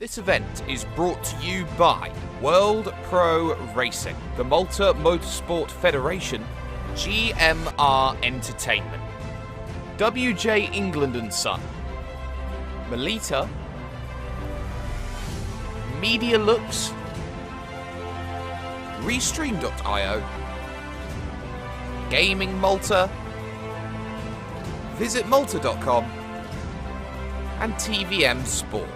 This event is brought to you by World Pro Racing, the Malta Motorsport Federation, GMR Entertainment, WJ England & Son, Melita, Media Looks, Restream.io, Gaming Malta, VisitMalta.com, and TVM Sport.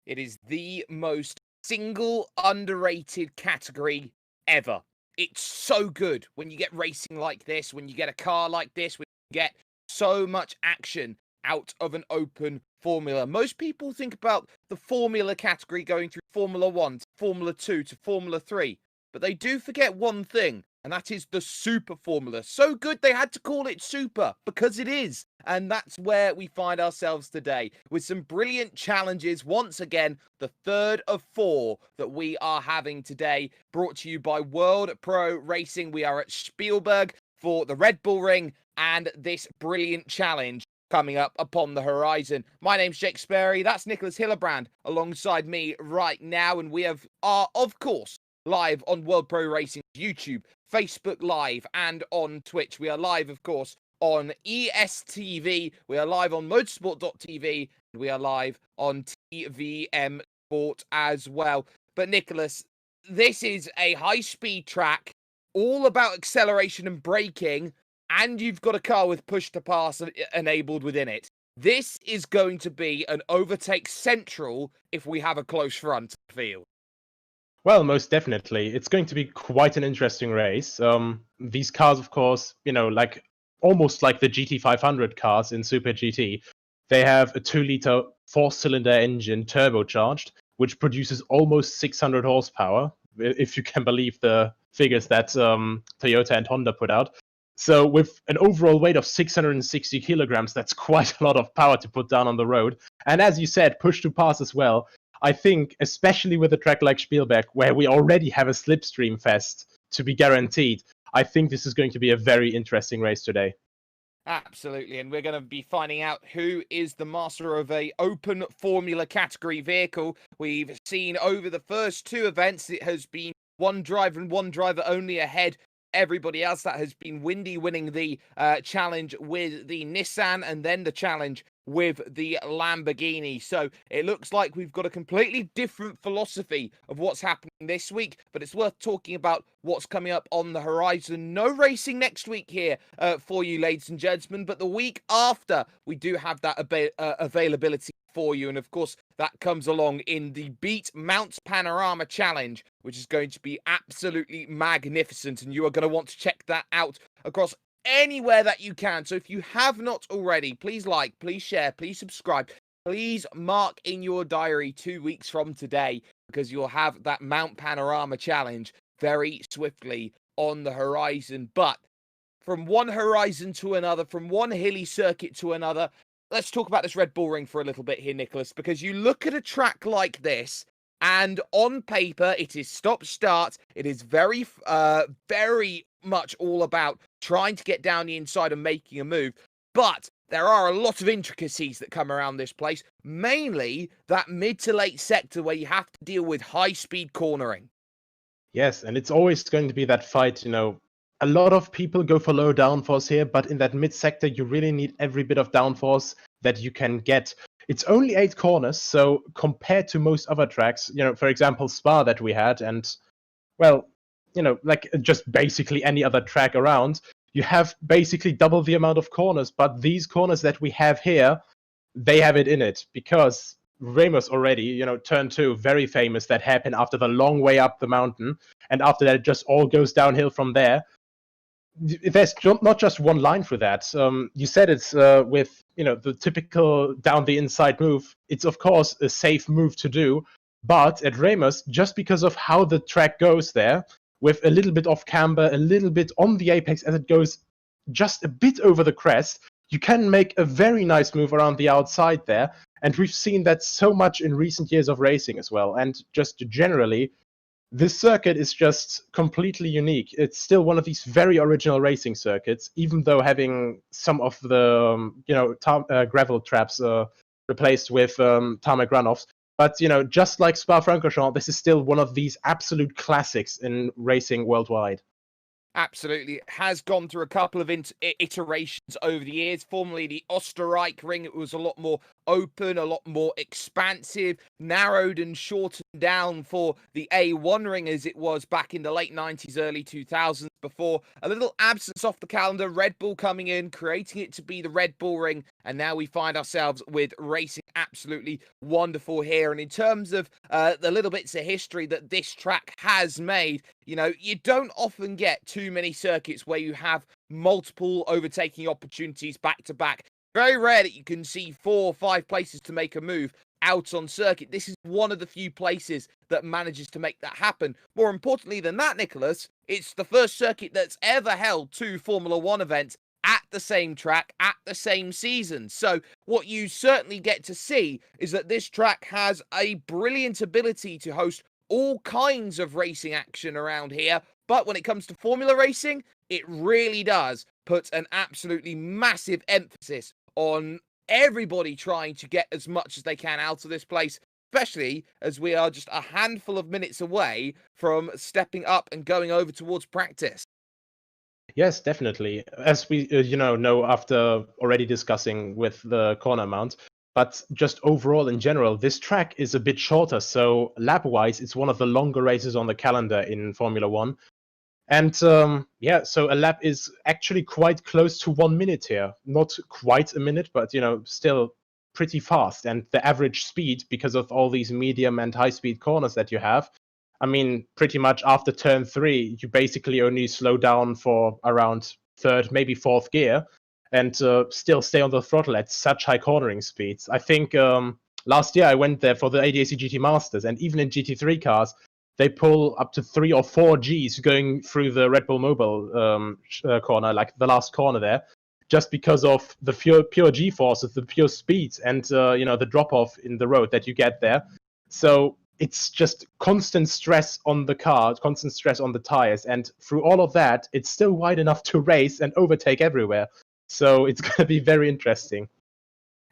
It is the most single underrated category ever. It's so good when you get racing like this, when you get a car like this, when you get so much action out of an open formula. Most people think about the formula category going through Formula 1 to Formula 2 to Formula 3, but they do forget one thing, and that is the super formula. So good they had to call it super, because it is. And that's where we find ourselves today, with some brilliant challenges. Once again, the third of four that we are having today, brought to you by World Pro Racing. We are at Spielberg for the Red Bull Ring and this brilliant challenge coming up upon the horizon. My name's Jake Sperry, that's Nicholas Hillebrand alongside me right now, and we are, of course, live on World Pro Racing's YouTube, Facebook Live, and on Twitch. We are live, of course, on ESTV. We are live on Motorsport.tv. And we are live on TVM Sport as well. But Nicholas, this is a high-speed track, all about acceleration and braking, and you've got a car with push-to-pass enabled within it. This is going to be an overtake central if we have a close front field. Well, most definitely. It's going to be quite an interesting race. These cars, of course, almost like the GT500 cars in Super GT, they have a 2-liter 4-cylinder engine turbocharged, which produces almost 600 horsepower, if you can believe the figures that Toyota and Honda put out. So with an overall weight of 660 kilograms, that's quite a lot of power to put down on the road. And as you said, push to pass as well. I think, especially with a track like Spielberg, where we already have a slipstream fest to be guaranteed, I think this is going to be a very interesting race today. Absolutely, and we're going to be finding out who is the master of a open formula category vehicle. We've seen over the first two events, it has been one driver and one driver only ahead. Everybody else. That has been Windy winning the challenge with the Nissan, and then the challenge with the Lamborghini. So it looks like we've got a completely different philosophy of what's happening this week, but it's worth talking about what's coming up on the horizon. No racing next week here for you, ladies and gentlemen, but the week after, we do have that availability for you. And of course, that comes along in the Beat Mount Panorama Challenge, which is going to be absolutely magnificent. And you are going to want to check that out across anywhere that you can. So if you have not already, please like, please share, please subscribe. Please mark in your diary 2 weeks from today, because you'll have that Mount Panorama Challenge very swiftly on the horizon. But from one horizon to another, from one hilly circuit to another, let's talk about this Red Bull Ring for a little bit here, Nicholas, because you look at a track like this, and on paper, it is stop-start. It is very much all about trying to get down the inside and making a move. But there are a lot of intricacies that come around this place, mainly that mid to late sector where you have to deal with high-speed cornering. Yes, and it's always going to be that fight, a lot of people go for low downforce here, but in that mid sector, you really need every bit of downforce that you can get. It's only 8 corners, so compared to most other tracks, for example, Spa that we had, and, well, like just basically any other track around, you have basically double the amount of corners, but these corners that we have here, they have it in it, because Ramos already, turn 2, very famous, that happened after the long way up the mountain, and after that it just all goes downhill from there. There's not just one line for that. You said it's with the typical down the inside move. It's of course a safe move to do, but at Ramos, just because of how the track goes there, with a little bit off camber, a little bit on the apex as it goes just a bit over the crest, you can make a very nice move around the outside there. And we've seen that so much in recent years of racing as well. And just generally, This circuit is just completely unique. It's still one of these very original racing circuits, even though having some of the gravel traps replaced with tarmac runoffs. But just like Spa-Francorchamps, this is still one of these absolute classics in racing worldwide. Absolutely. It has gone through a couple of iterations over the years. Formerly the Österreich ring, it was a lot more open, a lot more expansive, narrowed and shortened down for the A1 ring as it was back in the late 90s, early 2000s, before a little absence off the calendar, Red Bull coming in, creating it to be the Red Bull ring, and now we find ourselves with racing absolutely wonderful here. And in terms of the little bits of history that this track has made, you don't often get too many circuits where you have multiple overtaking opportunities back to back. Very rare that you can see 4 or 5 places to make a move out on circuit. This is one of the few places that manages to make that happen. More importantly than that, Nicholas, it's the first circuit that's ever held 2 Formula One events at the same track at the same season. So what you certainly get to see is that this track has a brilliant ability to host all kinds of racing action around here. But when it comes to Formula racing, it really does put an absolutely massive emphasis on everybody trying to get as much as they can out of this place, especially as we are just a handful of minutes away from stepping up and going over towards practice. Yes, definitely. As we know after already discussing with the corner mount, but just overall in general, this track is a bit shorter. So lap-wise, it's one of the longer races on the calendar in Formula One. And so a lap is actually quite close to 1 minute here. Not quite a minute, but still pretty fast. And the average speed, because of all these medium and high-speed corners that you have, I mean, pretty much after turn 3, you basically only slow down for around third, maybe fourth gear, and still stay on the throttle at such high cornering speeds. I think last year I went there for the ADAC GT Masters, and even in GT3 cars, they pull up to 3 or 4 Gs going through the Red Bull Mobile corner, like the last corner there, just because of the pure G forces, the pure speeds, and the drop off in the road that you get there. So it's just constant stress on the car, constant stress on the tires, and through all of that, it's still wide enough to race and overtake everywhere. So it's going to be very interesting.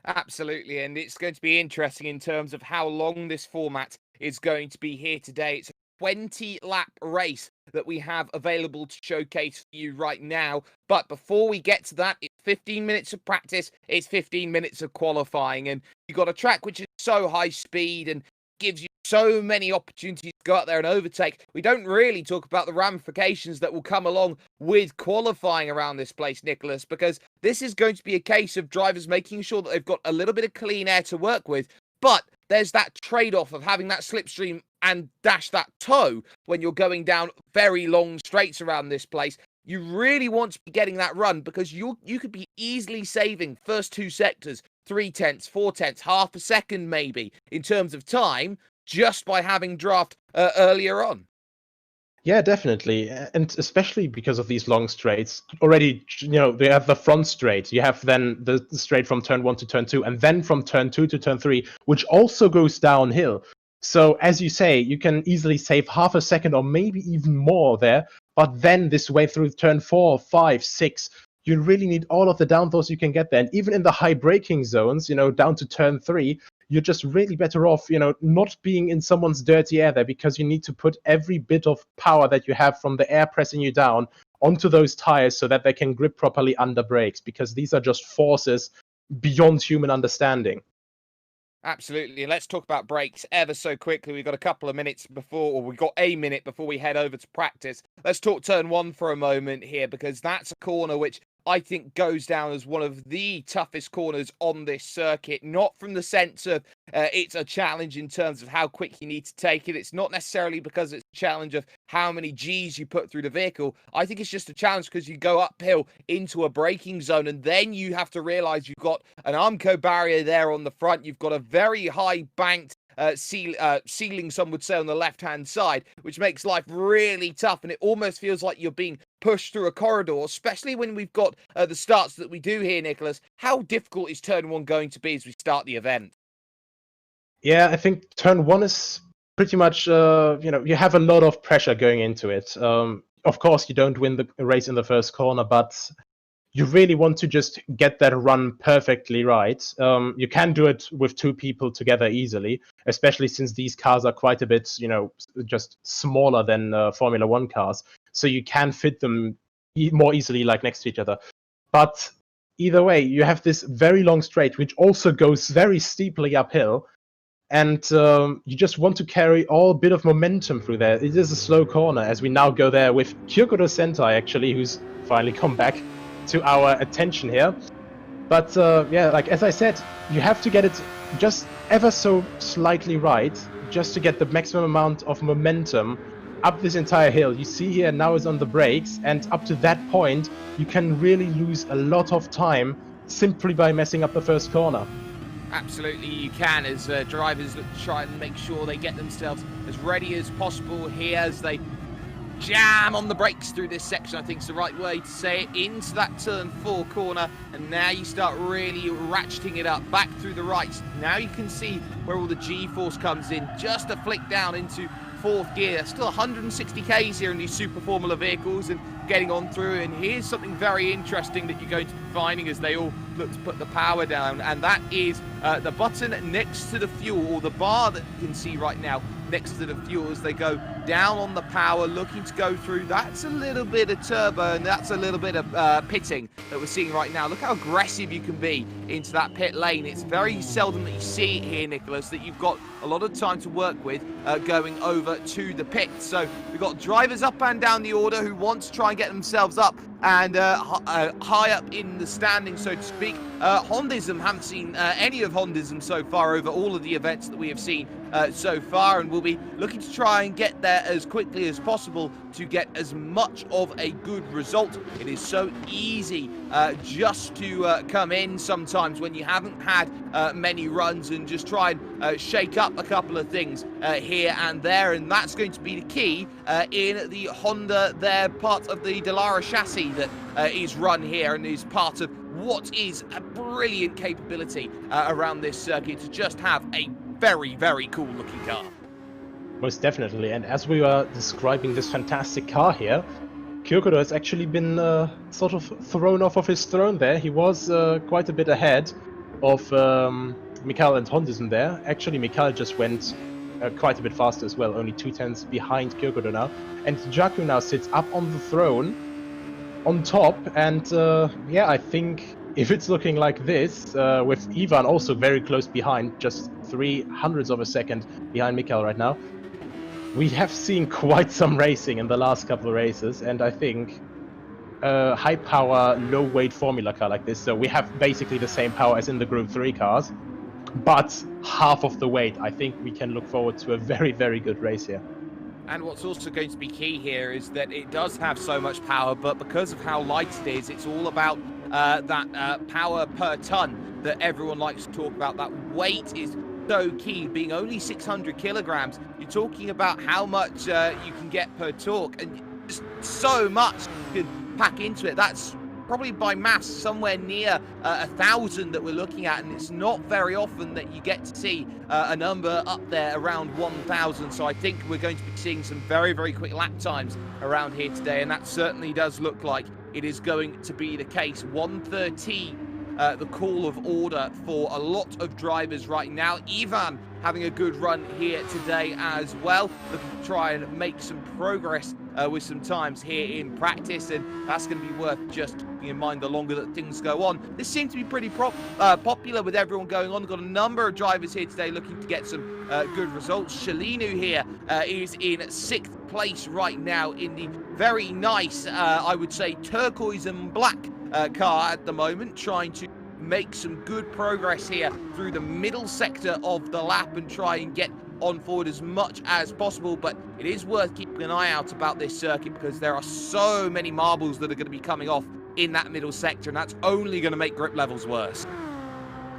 Absolutely, and it's going to be interesting in terms of how long this format is going to be here today. It's a 20-lap race that we have available to showcase for you right now. But before we get to that, it's 15 minutes of practice, it's 15 minutes of qualifying, and you've got a track which is so high speed and gives you so many opportunities to go out there and overtake. We don't really talk about the ramifications that will come along with qualifying around this place, Nicholas, because this is going to be a case of drivers making sure that they've got a little bit of clean air to work with, but there's that trade-off of having that slipstream and dash that toe when you're going down very long straights around this place. You really want to be getting that run because you could be easily saving first 2 sectors, 3/10, 4/10, half a second maybe in terms of time just by having draft earlier on. Yeah, definitely. And especially because of these long straights. Already, they have the front straight. You have then the straight from turn 1 to turn 2, and then from turn 2 to turn 3, which also goes downhill. So, as you say, you can easily save half a second or maybe even more there. But then this way through turn 4, 5, 6, you really need all of the downforce you can get there. And even in the high braking zones, down to turn 3, you're just really better off, not being in someone's dirty air there, because you need to put every bit of power that you have from the air pressing you down onto those tires so that they can grip properly under brakes, because these are just forces beyond human understanding. Absolutely. And let's talk about brakes ever so quickly. We've got a couple of minutes before, or we've got a minute before we head over to practice. Let's talk turn 1 for a moment here, because that's a corner which I think goes down as one of the toughest corners on this circuit, not from the sense of it's a challenge in terms of how quick you need to take it. It's not necessarily because it's a challenge of how many Gs you put through the vehicle. I think it's just a challenge because you go uphill into a braking zone, and then you have to realize you've got an Armco barrier there on the front. You've got a very high banked ceiling, some would say, on the left-hand side, which makes life really tough, and it almost feels like you're being pushed through a corridor, especially when we've got the starts that we do here, Nicholas. How difficult is turn 1 going to be as we start the event? Yeah, I think turn 1 is pretty much, you have a lot of pressure going into it. Of course, you don't win the race in the first corner, but you really want to just get that run perfectly right. You can do it with two people together easily, especially since these cars are quite a bit, just smaller than Formula One cars. So you can fit them more easily, like next to each other. But either way, you have this very long straight, which also goes very steeply uphill. And you just want to carry all bit of momentum through there. It is a slow corner, as we now go there with Kyoko Sentai, actually, who's finally come back to our attention here. But like as I said, you have to get it just ever so slightly right, just to get the maximum amount of momentum up this entire hill. You see here now is on the brakes, and up to that point, you can really lose a lot of time simply by messing up the first corner. Absolutely you can, as drivers look to try and make sure they get themselves as ready as possible here as they jam on the brakes through this section, I think is the right way to say it, into that turn 4 corner, and now you start really ratcheting it up back through the right. Now you can see where all the G-force comes in, just a flick down into 4th gear. Still 160 k's here in these Super Formula vehicles and getting on through, and here's something very interesting that you're going to be finding as they all look to put the power down, and that is the button next to the fuel, or the bar that you can see right now next to the fuel as they go down on the power, looking to go through. That's a little bit of turbo, and that's a little bit of pitting that we're seeing right now. Look how aggressive you can be into that pit lane. It's very seldom that you see it here, Nicholas, that you've got a lot of time to work with going over to the pit. So we've got drivers up and down the order who want to try and get themselves up and high up in the standing, so to speak. Hondism, haven't seen any of Hondism so far over all of the events that we have seen so far, and we'll be looking to try and get there as quickly as possible to get as much of a good result. It is so easy just to come in sometimes when you haven't had many runs and just try and shake up a couple of things here and there, and that's going to be the key in the Honda there, part of the Dallara chassis that is run here and is part of what is a brilliant capability around this circuit to just have a very, very cool looking car. Most definitely, and as we were describing this fantastic car here, Kyoko has actually been sort of thrown off of his throne there. He was quite a bit ahead of Mikael and Hondism there. Actually, Mikael just went quite a bit faster as well, only 2/10 behind Kyoko now. And Jaku now sits up on the throne on top, and I think if it's looking like this, with Ivan also very close behind, just 0.03 of a second behind Mikael right now, we have seen quite some racing in the last couple of races, and I think a high power, low weight formula car like this, so we have basically the same power as in the Group 3 cars, but half of the weight. I think we can look forward to a very, very good race here. And what's also going to be key here is that it does have so much power, but because of how light it is, it's all about that power per ton that everyone likes to talk about. That weight is so key, being only 600 kilograms. You're talking about how much you can get per torque, and just so much you can pack into it. That's probably by mass somewhere near 1,000 that we're looking at, and it's not very often that you get to see a number up there around 1,000. So I think we're going to be seeing some very, very quick lap times around here today, and that certainly does look like it is going to be the case. 1:13, the call of order for a lot of drivers right now. Ivan having a good run here today as well, looking to try and make some progress with some times here in practice, and that's going to be worth just keeping in mind the longer that things go on. This seems to be pretty popular with everyone going on. We've got a number of drivers here today looking to get some good results. Shalinu here is in 6th place right now in the very nice, I would say, turquoise and black car at the moment, trying to make some good progress here through the middle sector of the lap and try and get on forward as much as possible. But it is worth keeping an eye out about this circuit because there are so many marbles that are going to be coming off in that middle sector, and that's only going to make grip levels worse.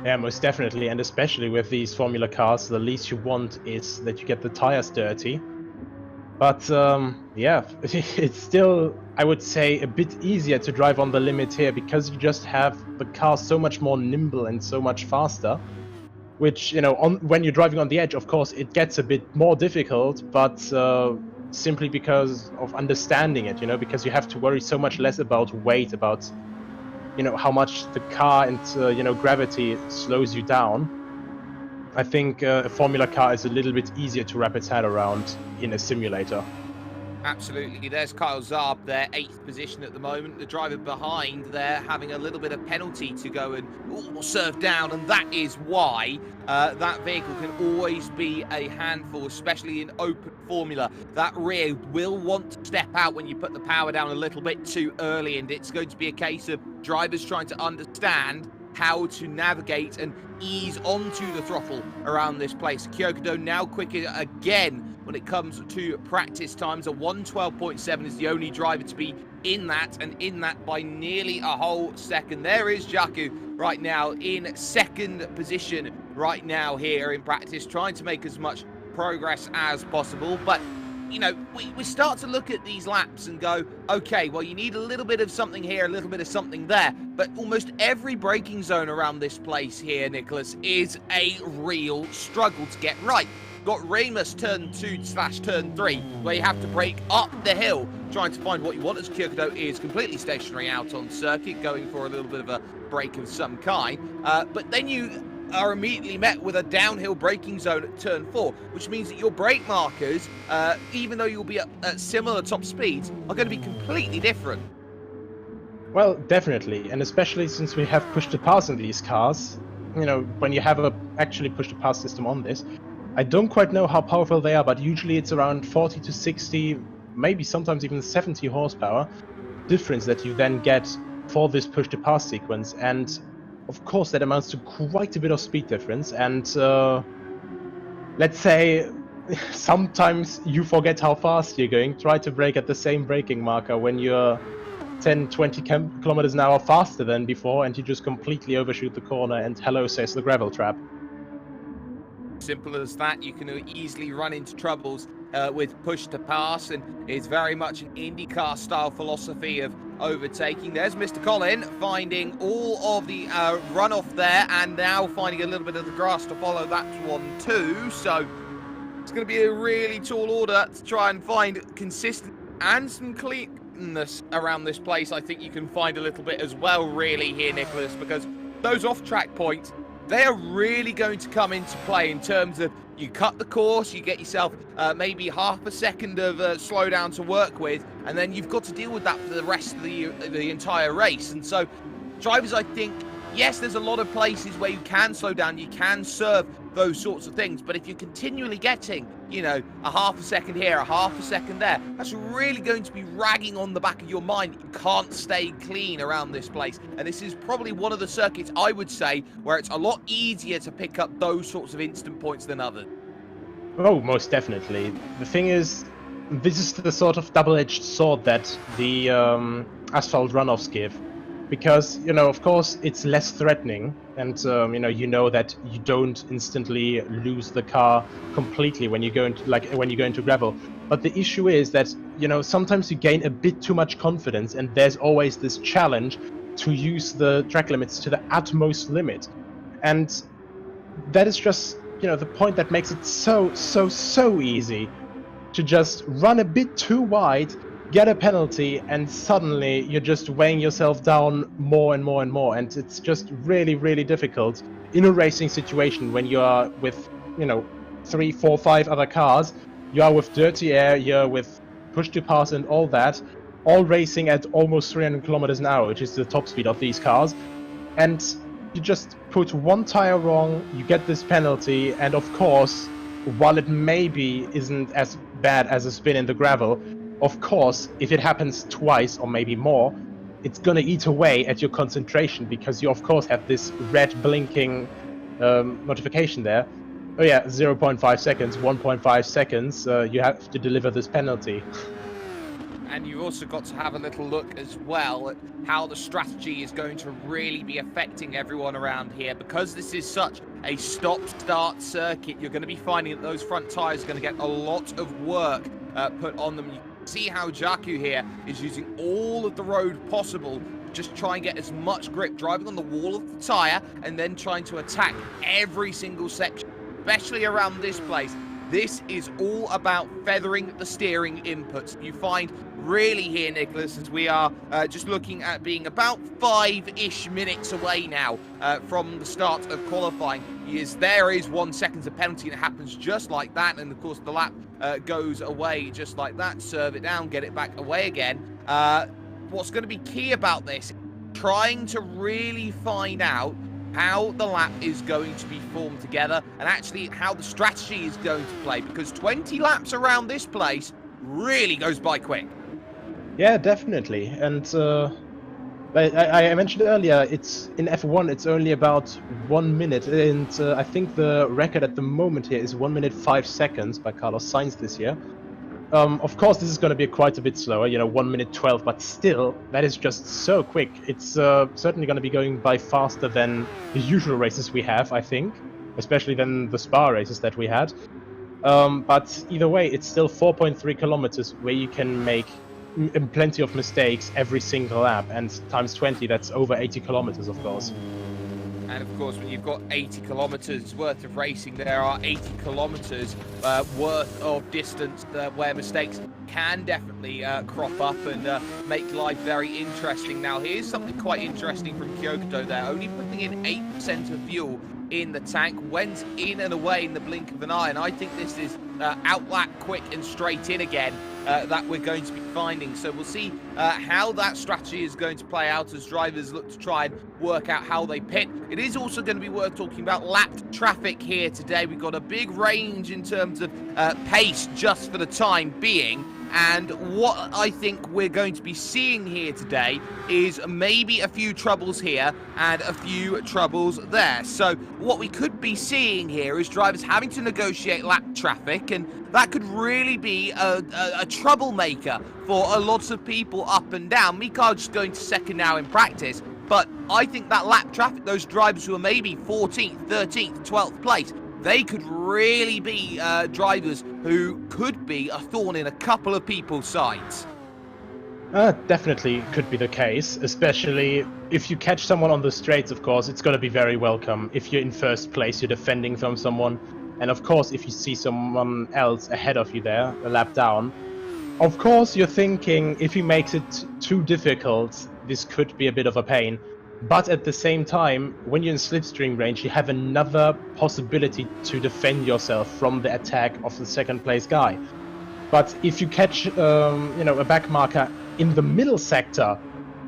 Yeah, most definitely, and especially with these Formula cars, the least you want is that you get the tires dirty. But yeah, it's still, I would say, a bit easier to drive on the limit here because you just have the car so much more nimble and so much faster. which, you know, when you're driving on the edge, of course, it gets a bit more difficult, but simply because of understanding it, you know, because you have to worry so much less about weight, about, you know, how much the car and, you know, gravity slows you down. I think a Formula car is a little bit easier to wrap its head around in a simulator. Absolutely. There's Kyle Zarb there, 8th position at the moment. The driver behind there having a little bit of penalty to go and serve down, and that is why that vehicle can always be a handful, especially in open formula. That rear will want to step out when you put the power down a little bit too early, and it's going to be a case of drivers trying to understand how to navigate and ease onto the throttle around this place. Kyokudo now quicker again when it comes to practice times. A 1:12.7 is the only driver to be in that, and in that by nearly a whole second. There is Jaku right now in second position right now here in practice, trying to make as much progress as possible. But you know, we start to look at these laps and go, okay, well, you need a little bit of something here, a little bit of something there. But almost every braking zone around this place here, Nicholas, is a real struggle to get right. Got Remus turn 2/turn 3, where you have to brake up the hill, trying to find what you want, as Kyokudo is completely stationary out on circuit, going for a little bit of a break of some kind. But then you are immediately met with a downhill braking zone at turn 4, which means that your brake markers, even though you'll be at similar top speeds, are going to be completely different. Well, definitely, and especially since we have push to pass in these cars, you know, when you have a actually push to pass system on this, I don't quite know how powerful they are, but usually it's around 40 to 60, maybe sometimes even 70 horsepower difference that you then get for this push to pass sequence, and of course that amounts to quite a bit of speed difference. And let's say sometimes you forget how fast you're going, try to brake at the same braking marker when you're 10-20 kilometers an hour faster than before, and you just completely overshoot the corner, and hello says the gravel trap. Simple as that. You can easily run into troubles with push to pass, and it's very much an IndyCar style philosophy of overtaking. There's Mr. Colin finding all of the runoff there, and now finding a little bit of the grass to follow that one too. So it's going to be a really tall order to try and find consistent and some cleanness around this place. I think you can find a little bit as well, really, here, Nicholas, because those off-track points, they are really going to come into play in terms of you cut the course, you get yourself maybe half a second of slowdown to work with, and then you've got to deal with that for the rest of the entire race. And so drivers, I think, yes, there's a lot of places where you can slow down, you can serve those sorts of things, but if you're continually getting, you know, a half a second here, a half a second there, that's really going to be ragging on the back of your mind. You can't stay clean around this place, and this is probably one of the circuits, I would say, where it's a lot easier to pick up those sorts of instant points than others. Oh, most definitely. The thing is, this is the sort of double-edged sword that the asphalt runoffs give. Because, you know, of course, it's less threatening, and you know that you don't instantly lose the car completely when you go into gravel. But the issue is that, you know, sometimes you gain a bit too much confidence, and there's always this challenge to use the track limits to the utmost limit, and that is just, you know, the point that makes it so easy to just run a bit too wide, get a penalty, and suddenly you're just weighing yourself down more and more and more, and it's just really difficult in a racing situation when you are with, you know, 3, 4, 5 other cars. You are with dirty air, you're with push to pass and all that, all racing at almost 300 kilometers an hour, which is the top speed of these cars, and you just put one tire wrong, you get this penalty, and of course, while it maybe isn't as bad as a spin in the gravel, of course, if it happens twice or maybe more, it's gonna eat away at your concentration, because you of course have this red blinking notification there. Oh yeah, 0.5 seconds, 1.5 seconds, you have to deliver this penalty. And you've also got to have a little look as well at how the strategy is going to really be affecting everyone around here. Because this is such a stop-start circuit, you're going to be finding that those front tyres are going to get a lot of work put on them. You can see how Jaku here is using all of the road possible just try and get as much grip, driving on the wall of the tyre, and then trying to attack every single section, especially around this place. This is all about feathering the steering inputs. You find really here, Nicholas, as we are just looking at being about 5-ish minutes away now from the start of qualifying. There is 1 second of penalty, and it happens just like that. And, of course, the lap goes away just like that. Serve it down, get it back away again. What's going to be key about this, trying to really find out how the lap is going to be formed together and actually how the strategy is going to play, because 20 laps around this place really goes by quick. Yeah, definitely. And I mentioned earlier, it's in F1, it's only about 1 minute, and I think the record at the moment here is 1 minute 5 seconds by Carlos Sainz this year. Of course, this is going to be quite a bit slower, 1 minute 12, but still, that is just so quick. It's certainly going to be going by faster than the usual races we have, I think, especially than the Spa races that we had. But either way, it's still 4.3 kilometers where you can make plenty of mistakes every single lap, and times 20, that's over 80 kilometers, of course. And of course, when you've got 80 kilometers worth of racing, there are 80 kilometers worth of distance where mistakes can definitely crop up and make life very interesting. Now, here's something quite interesting from Kyoto there. Only putting in 8% of fuel in the tank, went in and away in the blink of an eye, and I think this is outlap quick and straight in again that we're going to be finding. So we'll see how that strategy is going to play out as drivers look to try and work out how they pit. It is also going to be worth talking about lapped traffic here today. We've got a big range in terms of pace just for the time being. And what I think we're going to be seeing here today is maybe a few troubles here and a few troubles there. So what we could be seeing here is drivers having to negotiate lap traffic, and that could really be a troublemaker for a lot of people up and down. Mika just going to second now in practice, but I think that lap traffic, those drivers who are maybe 14th, 13th, 12th place, they could really be drivers who could be a thorn in a couple of people's sides. Definitely could be the case, especially if you catch someone on the straights, of course, it's going to be very welcome. If you're in first place, you're defending from someone. And of course, if you see someone else ahead of you there, a lap down, of course, you're thinking if he makes it too difficult, this could be a bit of a pain. But at the same time, when you're in slipstream range, you have another possibility to defend yourself from the attack of the second place guy. But if you catch, a back marker in the middle sector,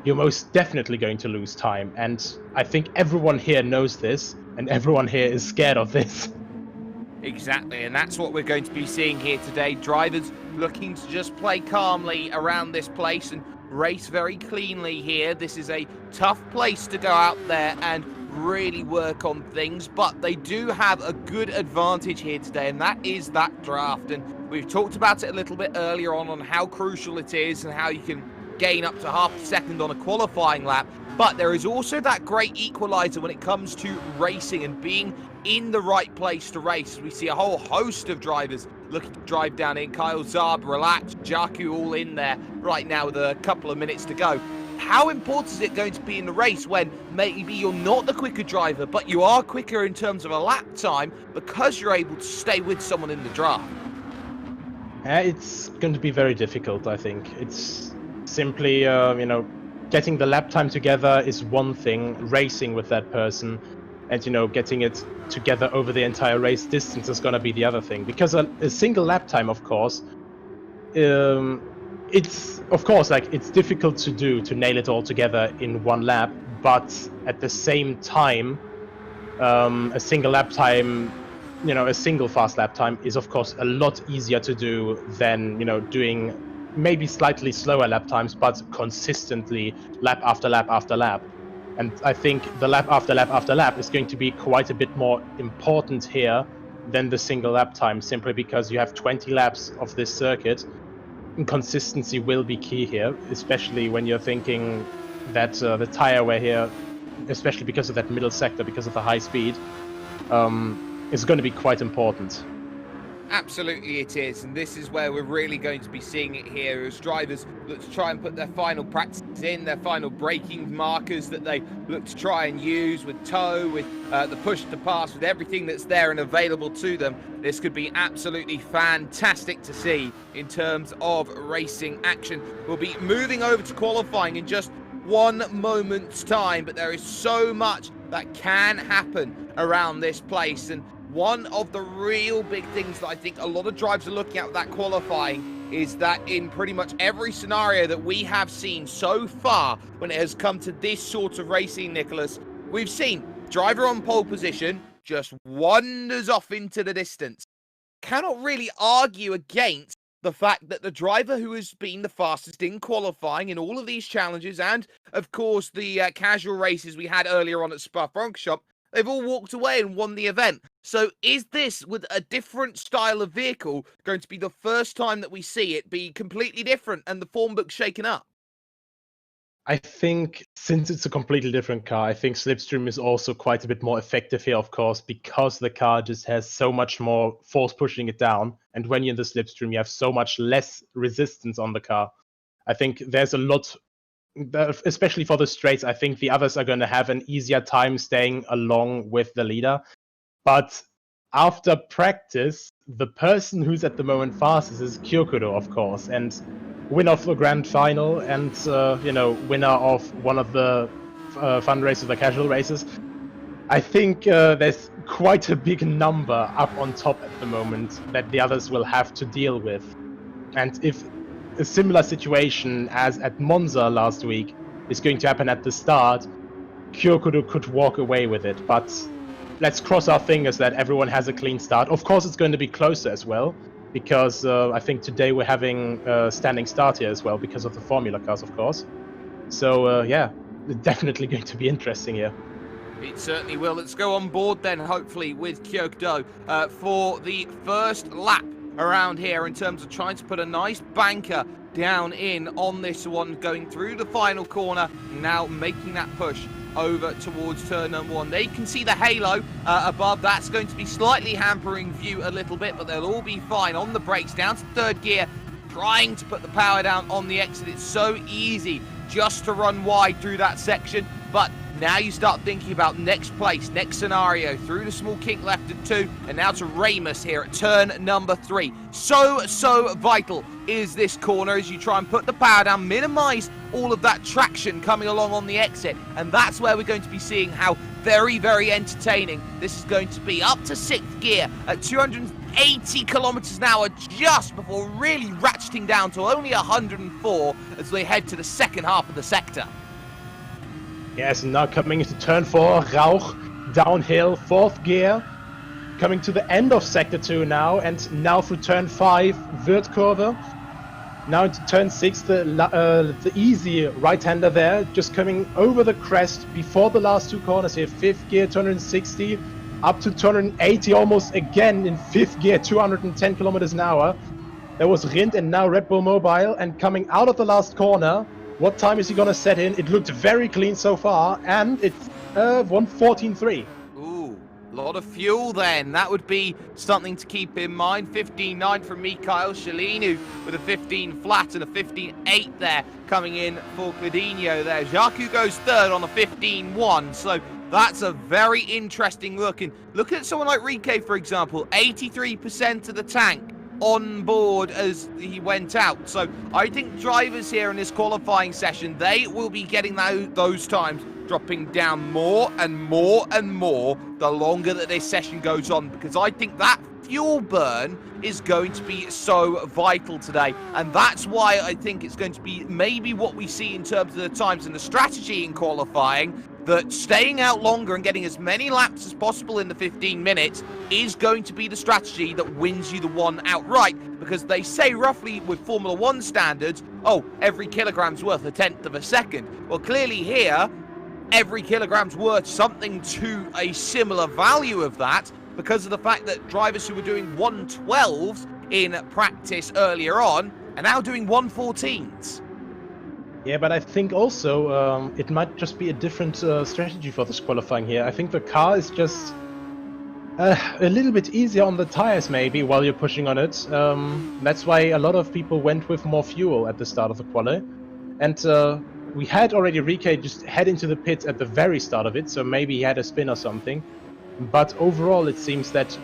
you're most definitely going to lose time. And I think everyone here knows this, and everyone here is scared of this. Exactly, and that's what we're going to be seeing here today. Drivers looking to just play calmly around this place and race very cleanly here. This is a tough place to go out there and really work on things, but they do have a good advantage here today, and that is that draft. And we've talked about it a little bit earlier on how crucial it is and how you can gain up to half a second on a qualifying lap. But there is also that great equalizer when it comes to racing and being in the right place to race. We see a whole host of drivers looking to drive down in. Kyle Zarb, Relax, Jaku all in there right now with a couple of minutes to go. How important is it going to be in the race when maybe you're not the quicker driver, but you are quicker in terms of a lap time because you're able to stay with someone in the draft? It's going to be very difficult, I think. It's simply, getting the lap time together is one thing, racing with that person and, getting it together over the entire race distance is going to be the other thing. Because a single lap time, of course, it's difficult to nail it all together in one lap, but at the same time, a single lap time, a single fast lap time is of course a lot easier to do than, doing maybe slightly slower lap times, but consistently lap after lap after lap. And I think the lap after lap after lap is going to be quite a bit more important here than the single lap time, simply because you have 20 laps of this circuit. And consistency will be key here, especially when you're thinking that the tire wear here, especially because of that middle sector, because of the high speed, is going to be quite important. Absolutely it is, and this is where we're really going to be seeing it here as drivers look to try and put their final practices in, their final braking markers that they look to try and use with toe, with the push to pass, with everything that's there and available to them. This could be absolutely fantastic to see in terms of racing action. We'll be moving over to qualifying in just one moment's time, but there is so much that can happen around this place, and one of the real big things that I think a lot of drivers are looking at with that qualifying is that in pretty much every scenario that we have seen so far when it has come to this sort of racing, Nicholas, we've seen driver on pole position just wanders off into the distance. Cannot really argue against the fact that the driver who has been the fastest in qualifying in all of these challenges, and of course the casual races we had earlier on at Spa-Francorchamps, they've all walked away and won the event. So is this, with a different style of vehicle, going to be the first time that we see it be completely different and the form book shaken up? I think since it's a completely different car, I think Slipstream is also quite a bit more effective here, of course, because the car just has so much more force pushing it down. And when you're in the Slipstream, you have so much less resistance on the car. I think there's a lot, especially for the straights, I think the others are going to have an easier time staying along with the leader. But after practice, the person who's at the moment fastest is Kyokudo, of course, and winner of the grand final, and winner of one of the fun races, the casual races. I think there's quite a big number up on top at the moment that the others will have to deal with. And if a similar situation as at Monza last week is going to happen at the start, Kyokudo could walk away with it. But let's cross our fingers that everyone has a clean start. Of course, it's going to be closer as well, because I think today we're having a standing start here as well, because of the Formula cars, of course. So, yeah, it's definitely going to be interesting here. It certainly will. Let's go on board then, hopefully, with Kyokudo for the first lap around here in terms of trying to put a nice banker down in on this one, going through the final corner, now making that push over towards turn number one. They can see the halo above. That's going to be slightly hampering view a little bit, but they'll all be fine. On the brakes, down to third gear, trying to put the power down on the exit. It's so easy just to run wide through that section, but now you start thinking about next place, next scenario, through the small kink left at 2, and now to Ramus here at turn number 3. So vital is this corner as you try and put the power down, minimize all of that traction coming along on the exit, and that's where we're going to be seeing how very, very entertaining this is going to be. Up to 6th gear at 280 kilometers an hour just before really ratcheting down to only 104 as they head to the second half of the sector. Yes, now coming into turn 4, Rauch, downhill, 4th gear, coming to the end of sector 2 now, and now through turn 5, Wirtkurve, now into turn 6, the easy right-hander there, just coming over the crest before the last 2 corners here, 5th gear, 260, up to 280 almost again in 5th gear, 210 kilometers an hour. There was Rindt and now Red Bull Mobile, and coming out of the last corner, what time is he going to set in? It looked very clean so far, and it's 1:14.3. Ooh, a lot of fuel then. That would be something to keep in mind. 15.9 from Mikhail Shalinu with a 15 flat and a 15.8 there coming in for Cladinho there. Jaku goes third on a 15.1, so that's a very interesting look. And look at someone like Rike, for example, 83% of the tank on board as he went out. So I think drivers here in this qualifying session, they will be getting those times dropping down more and more and more the longer that this session goes on, because I think that fuel burn is going to be so vital today, and that's why I think it's going to be maybe what we see in terms of the times and the strategy in qualifying, that staying out longer and getting as many laps as possible in the 15 minutes is going to be the strategy that wins you the one outright, because they say roughly with Formula 1 standards, oh, every kilogram's worth a tenth of a second. Well, clearly here, every kilogram's worth something to a similar value of that, because of the fact that drivers who were doing 112s in practice earlier on are now doing 114s. Yeah, but I think also it might just be a different strategy for this qualifying here. I think the car is just A little bit easier on the tires maybe while you're pushing on it. That's why a lot of people went with more fuel at the start of the quali. And we had already Rike just head into the pit at the very start of it, so maybe he had a spin or something. But overall, it seems that,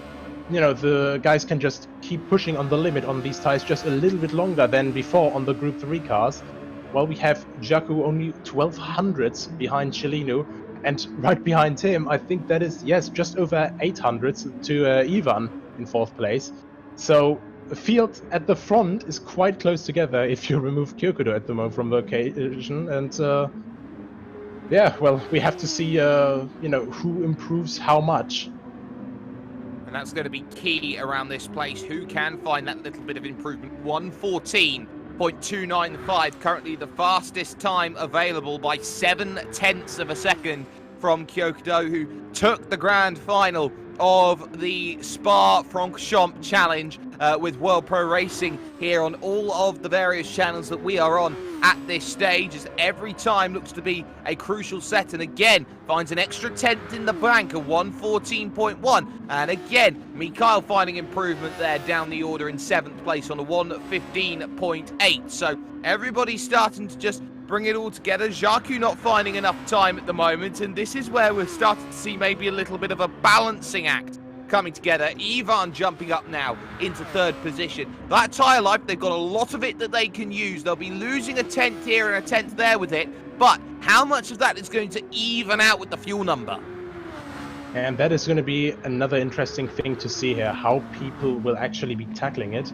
you know, the guys can just keep pushing on the limit on these tires just a little bit longer than before on the Group 3 cars. While we have Jaku only 1200s behind Cellino, and right behind him, I think that is, yes, just over 800s to Ivan in 4th place. So the field at the front is quite close together if you remove Kyokudo at the moment from the occasion. And yeah, well, we have to see, you know, who improves how much. And that's going to be key around this place. Who can find that little bit of improvement? 1:14.295, currently the fastest time available by 7/10 of a second from Kyokudo, who took the grand final of the Spa-Francorchamps Challenge with World Pro Racing here on all of the various channels that we are on at this stage, as every time looks to be a crucial set, and again finds an extra 10th in the bank of 1:14.1, and again Mikhail finding improvement there down the order in 7th place on a 1:15.8. So everybody's starting to just bring it all together. Jaku not finding enough time at the moment, and this is where we're starting to see maybe a little bit of a balancing act coming together. Ivan jumping up now into 3rd position. That tyre life, they've got a lot of it that they can use. They'll be losing a 10th here and a 10th there with it, but how much of that is going to even out with the fuel number? And that is going to be another interesting thing to see here, how people will actually be tackling it.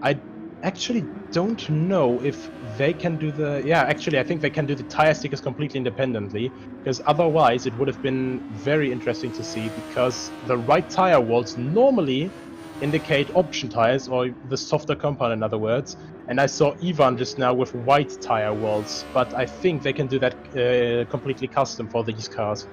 I actually don't know if they can do the... Yeah, actually, I think they can do the tire stickers completely independently, because otherwise it would have been very interesting to see, because the right tire walls normally indicate option tires, or the softer compound in other words, and I saw Ivan just now with white tire walls, but I think they can do that completely custom for these cars.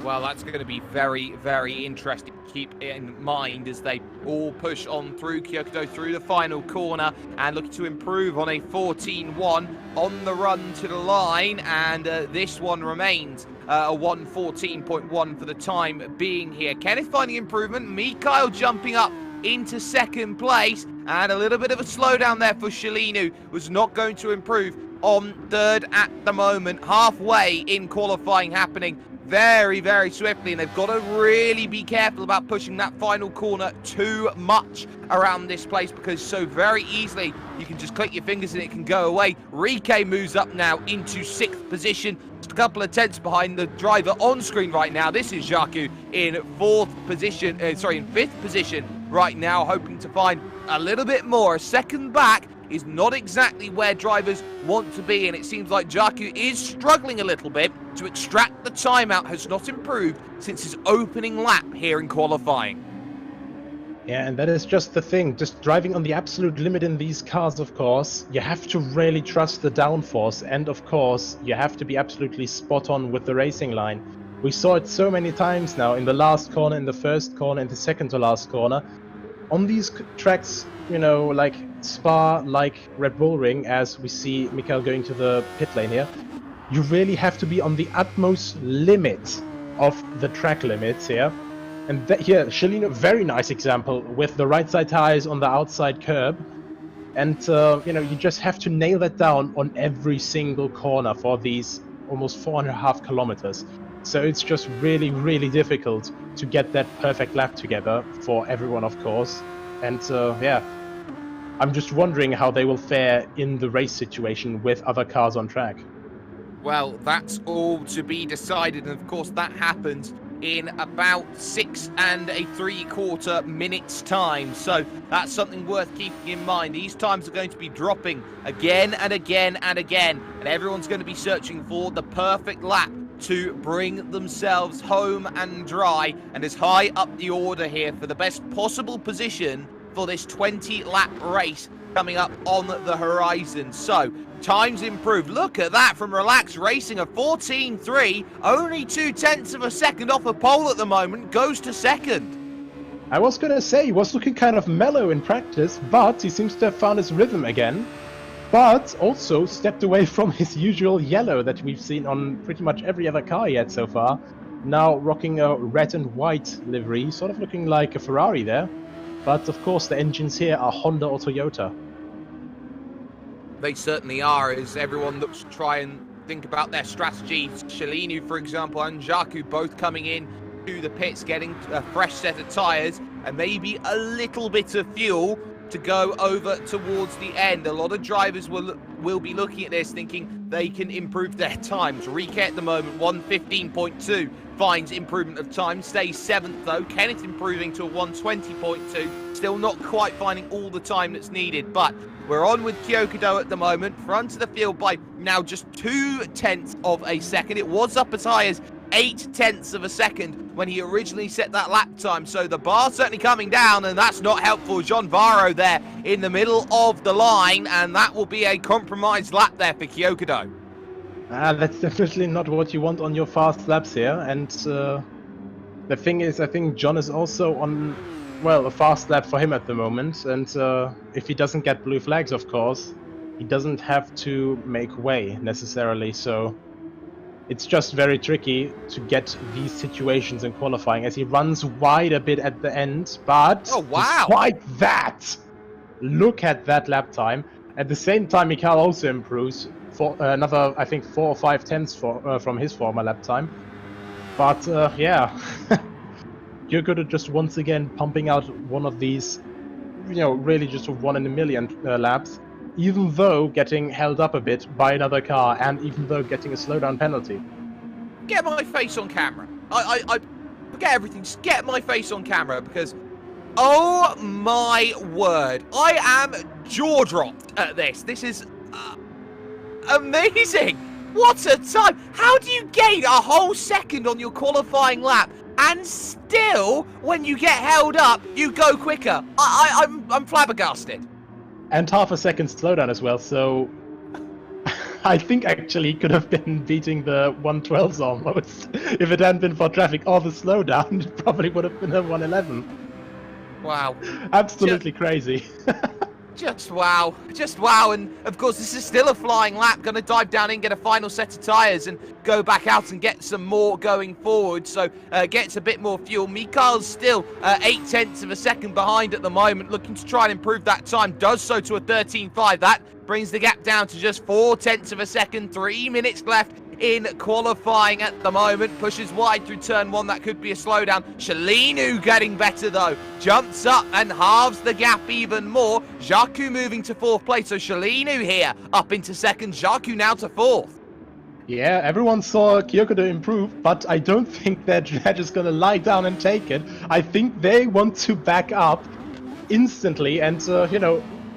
Well, that's going to be very, very interesting to keep in mind as they all push on through Kyokudo through the final corner and looking to improve on a 14.1 on the run to the line. And this one remains a 1:14.1 for the time being here. Kenneth finding improvement. Mikhail jumping up into 2nd place. And a little bit of a slowdown there for Cellino. Was not going to improve on 3rd at the moment. Halfway in qualifying happening very, very swiftly, and they've got to really be careful about pushing that final corner too much around this place, because so very easily you can just click your fingers and it can go away. Rike moves up now into 6th position, just a couple of tenths behind the driver on screen right now. This is Jaku in 4th position, in 5th position right now, hoping to find a little bit more. A second back is not exactly where drivers want to be, and it seems like Jaku is struggling a little bit to extract the timeout. Has not improved since his opening lap here in qualifying. Yeah, and that is just the thing. Just driving on the absolute limit in these cars, of course, you have to really trust the downforce, and of course, you have to be absolutely spot on with the racing line. We saw it so many times now, in the last corner, in the first corner, in the second to last corner. On these tracks, you know, like Spa, like Red Bull Ring, as we see Mikhail going to the pit lane here, you really have to be on the utmost limit of the track limits here. And here, Cellino, very nice example with the right side tires on the outside curb. And, you know, you just have to nail that down on every single corner for these almost 4.5 kilometers. So it's just really, really difficult to get that perfect lap together for everyone, of course. And, yeah, I'm just wondering how they will fare in the race situation with other cars on track. Well, that's all to be decided, and of course that happens in about 6 3/4 minutes time. So that's something worth keeping in mind. These times are going to be dropping again and again and again, and everyone's going to be searching for the perfect lap to bring themselves home and dry and as high up the order here for the best possible position for this 20-lap race coming up on the horizon. So times improved. Look at that from Relax Racing, a 14.3, only 0.2 of a second off a pole at the moment, goes to 2nd. I was gonna say, he was looking kind of mellow in practice, but he seems to have found his rhythm again. But also stepped away from his usual yellow that we've seen on pretty much every other car yet so far. now rocking a red and white livery, sort of looking like a Ferrari there. But of course, the engines here are Honda or Toyota. They certainly are, as everyone looks to try and think about their strategy. Shalinu, for example, and Jaku both coming in to the pits, getting a fresh set of tyres and maybe a little bit of fuel to go over towards the end. A lot of drivers will be looking at this thinking they can improve their times. Rike at the moment, 1:15.2, finds improvement of time, stays 7th though. Kenneth improving to a 1:20.2, still not quite finding all the time that's needed, but we're on with Kyokudo at the moment, front of the field by now just 0.2 of a second. It was up as high as 0.8 of a second when he originally set that lap time. So the bar's certainly coming down, and that's not helpful. John Varro there in the middle of the line, and that will be a compromised lap there for Kyokudo. That's definitely not what you want on your fast laps here. And the thing is, I think John is also on, well, a fast lap for him at the moment. And if he doesn't get blue flags, of course, he doesn't have to make way necessarily. So it's just very tricky to get these situations in qualifying, as he runs wide a bit at the end. But oh, wow. Despite that, look at that lap time. At the same time, Mikael also improves for another, I think, 4 or 5 tenths from his former lap time. But yeah, you're good at just once again pumping out one of these, really just a 1 in a million laps, even though getting held up a bit by another car, and even though getting a slowdown penalty. Get my face on camera. I forget everything. Just get my face on camera, because, oh my word, I am jaw-dropped at this. This is amazing. What a time. How do you gain a whole second on your qualifying lap, and still, when you get held up, you go quicker? I'm flabbergasted. And half a second slowdown as well, so I think actually he could have been beating the 112s almost. If it hadn't been for traffic or the slowdown, it probably would have been a 111. Wow. Absolutely crazy. Just wow. Just wow. And of course, this is still a flying lap. Going to dive down in, get a final set of tyres and go back out and get some more going forward. So gets a bit more fuel. Mikael's still 0.8 of a second behind at the moment, looking to try and improve that time. Does so to a 13.5. That brings the gap down to just 0.4 of a second. 3 minutes left in qualifying at the moment. Pushes wide through turn 1. That could be a slowdown. Shalinu getting better though. Jumps up and halves the gap even more. Jaku moving to 4th place. So Shalinu here up into 2nd. Jaku now to 4th. Yeah, everyone saw Kyokudo improve, but I don't think they're just gonna lie down and take it. I think they want to back up instantly and,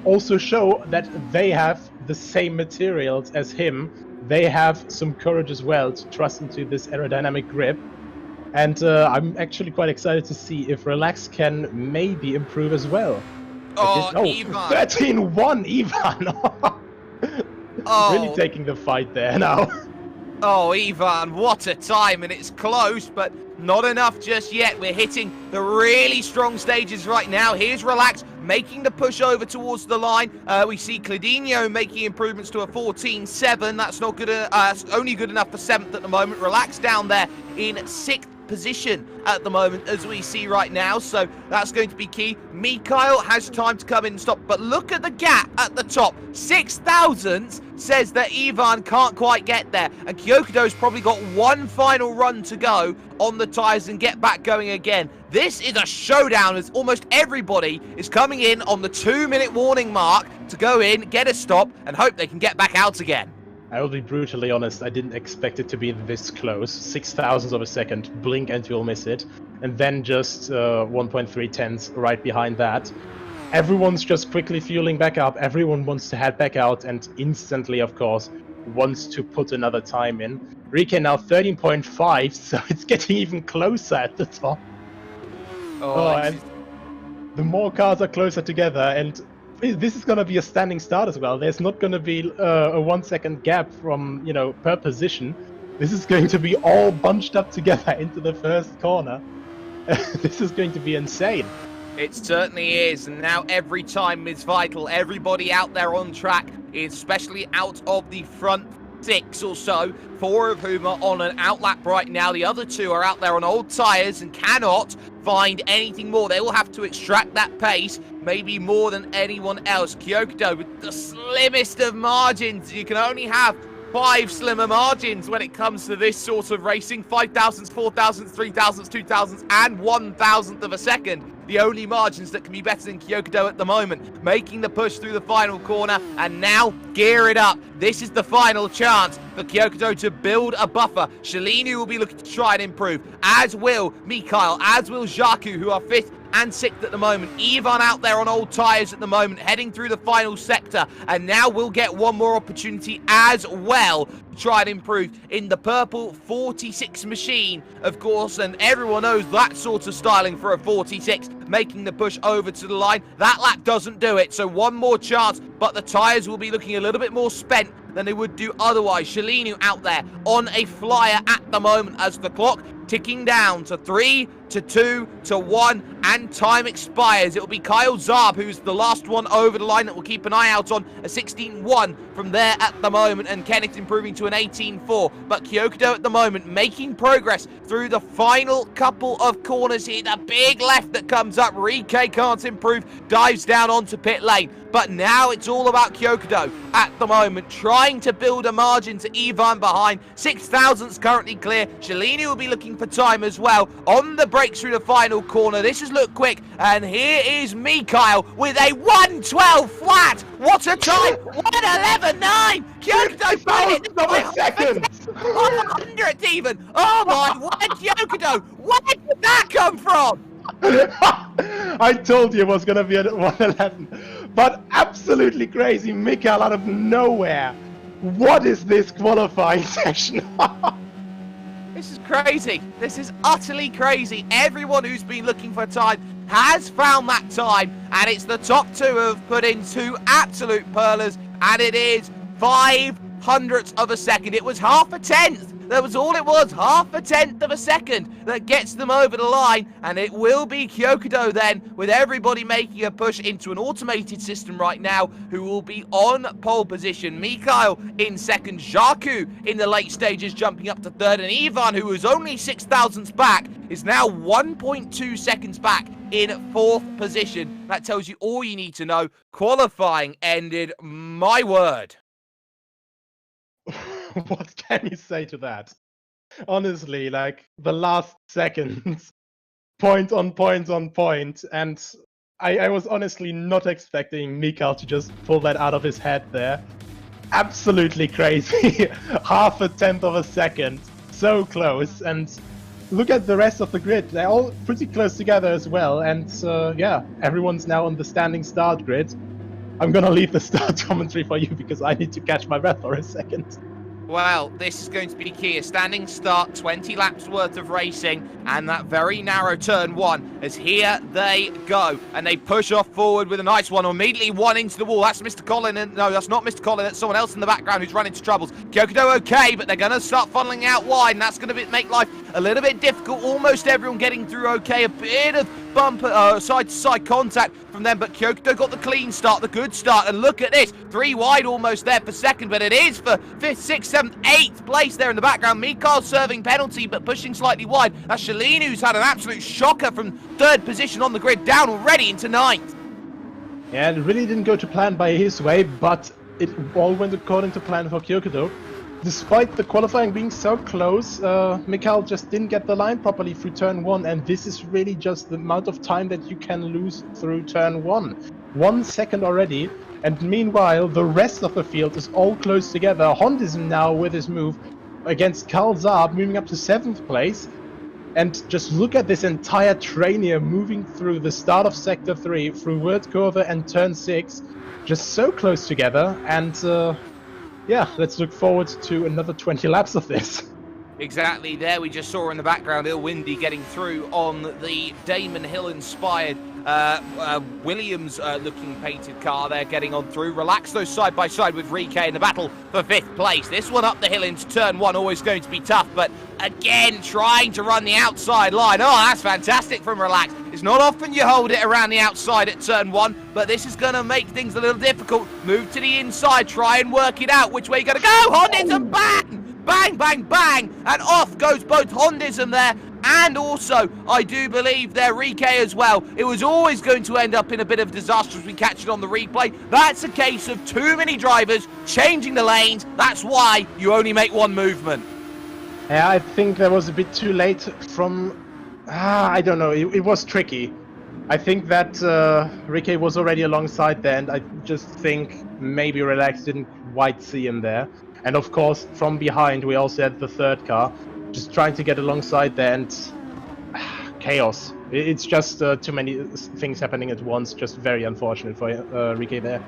also show that they have the same materials as him. They have some courage as well to trust into this aerodynamic grip. And I'm actually quite excited to see if Relax can maybe improve as well. Oh, Ivan. 13-1, Ivan! Really taking the fight there now. Oh, Ivan, what a time, and it's close, but not enough just yet. We're hitting the really strong stages right now. Here's Relax making the push over towards the line. We see Cladinho making improvements to a 14.7. That's not good. Only good enough for 7th at the moment. Relax down there in 6th position at the moment, as we see right now, so that's going to be key. Mikael has time to come in and stop, but look at the gap at the top. 6 thousandths says that Ivan can't quite get there, and Kyokudo's probably got one final run to go on the tyres and get back going again. This is a showdown, as almost everybody is coming in on the 2-minute warning mark to go in, get a stop, and hope they can get back out again. I will be brutally honest, I didn't expect it to be this close. 6 thousandths of a second, blink and you'll miss it. And then just 1.3 tenths right behind that. Everyone's just quickly fueling back up, everyone wants to head back out, and instantly, of course, wants to put another time in. Rike now 13.5, so it's getting even closer at the top. And the more cars are closer together, and this is going to be a standing start as well. There's not going to be a 1 second gap from, per position. This is going to be all bunched up together into the first corner. This is going to be insane. It certainly is, and now every time is vital. Everybody out there on track, especially out of the front 6 or so, 4 of whom are on an outlap right now. The other 2 are out there on old tyres and cannot find anything more. They will have to extract that pace, maybe more than anyone else. Kyokudo with the slimmest of margins. You can only have 5 slimmer margins when it comes to this sort of racing. 5,000s, 4,000s, 3,000s, 2,000s, and 1,000th of a second. The only margins that can be better than Kyokudo at the moment. Making the push through the final corner, and now gear it up. This is the final chance for Kyokudo to build a buffer. Shalini will be looking to try and improve, as will Mikhail, as will Jaku, who are 5th and 6th at the moment. Ivan out there on old tyres at the moment, heading through the final sector, and now we'll get one more opportunity as well to try and improve in the purple 46 machine, of course, and everyone knows that sort of styling for a 46, making the push over to the line. That lap doesn't do it, so one more chance, but the tyres will be looking a little bit more spent than they would do otherwise. Shalinu out there on a flyer at the moment as the clock ticking down to 3, to 2, to 1, and time expires. It'll be Kyle Zarb, who's the last one over the line, that we'll keep an eye out on. A 16.1 from there at the moment, and Kenneth improving to an 18.4. But Kyokudo at the moment making progress through the final couple of corners here. The big left that comes up. Rike can't improve, dives down onto pit lane. But now it's all about Kyokudo at the moment, trying to build a margin to Ivan behind. 6,000's currently clear. Shalini will be looking for time as well on the break through the final corner. This has looked quick, and here is Mikhail with a 1:12 flat. What a time! 1:11.9. Kyokudo got it by seconds. 100th even. Oh my word, Kyokudo! Where did that come from? I told you it was gonna be at 1:11, but absolutely crazy. Mikhail out of nowhere. What is this qualifying session? This is crazy. This is utterly crazy. Everyone who's been looking for time has found that time, and it's the top 2 who have put in 2 absolute pearlers, and it is 0.05 of a second. It was half a tenth. That was all it was, half a tenth of a second that gets them over the line, and it will be Kyokudo then, with everybody making a push into an automated system right now, who will be on pole position. Mikhail in second, Jaku in the late stages jumping up to 3rd, and Ivan, who was only 6,000ths back, is now 1.2 seconds back in 4th position. That tells you all you need to know. Qualifying ended, my word. What can you say to that? Honestly, like, the last seconds, point on point on point, and I was honestly not expecting Mikhail to just pull that out of his head there. Absolutely crazy. Half a tenth of a second. So close. And look at the rest of the grid. They're all pretty close together as well. And yeah, everyone's now on the standing start grid. I'm gonna leave the start commentary for you because I need to catch my breath for a second. Well, this is going to be key. A standing start, 20 laps worth of racing, and that very narrow turn 1, as here they go. And they push off forward with a nice one, immediately one into the wall. That's Mr. Collin, and no, that's not Mr. Collin, that's someone else in the background who's run into troubles. Kyokudo okay, but they're going to start funneling out wide, and that's going to make life a little bit difficult. Almost everyone getting through okay. A bit of bumper side-to-side contact from them, but Kyokudo got the clean start, the good start, and look at this, 3 wide almost there for second, but it is for 5th, 6th, 7th, 8th place there in the background. Mikhail serving penalty, but pushing slightly wide. That's Shalini, who's had an absolute shocker from 3rd position on the grid, down already into 9th. Yeah, it really didn't go to plan by his way, but it all went according to plan for Kyokudo. Despite the qualifying being so close, Mikhail just didn't get the line properly through turn 1, and this is really just the amount of time that you can lose through turn 1. 1 second already, and meanwhile the rest of the field is all close together. Hondism now with his move against Karl Saab, moving up to 7th place. And just look at this entire train here moving through the start of Sector 3, through Word Curve and turn 6, just so close together, and yeah, let's look forward to another 20 laps of this. Exactly, there we just saw in the background Ilwindi getting through on the Damon Hill-inspired Williams looking painted car there getting on through. Relax those side by side with Rike in the battle for 5th place. This one up the hill into turn 1, always going to be tough, but again trying to run the outside line. Oh, that's fantastic from Relax. It's not often you hold it around the outside at turn 1, but this is going to make things a little difficult. Move to the inside, try and work it out. Which way you got to go? Hondism, bang! Bang, bang, bang! And off goes both Hondism there, and also, I do believe there, Rike as well. It was always going to end up in a bit of disaster as we catch it on the replay. That's a case of too many drivers changing the lanes. That's why you only make one movement. Yeah, I think that was a bit too late from... I don't know, it was tricky. I think that Rike was already alongside there, and I just think maybe Relax didn't quite see him there. And of course, from behind, we also had the third car, just trying to get alongside there, and chaos. It's just too many things happening at once, just very unfortunate for Rike there.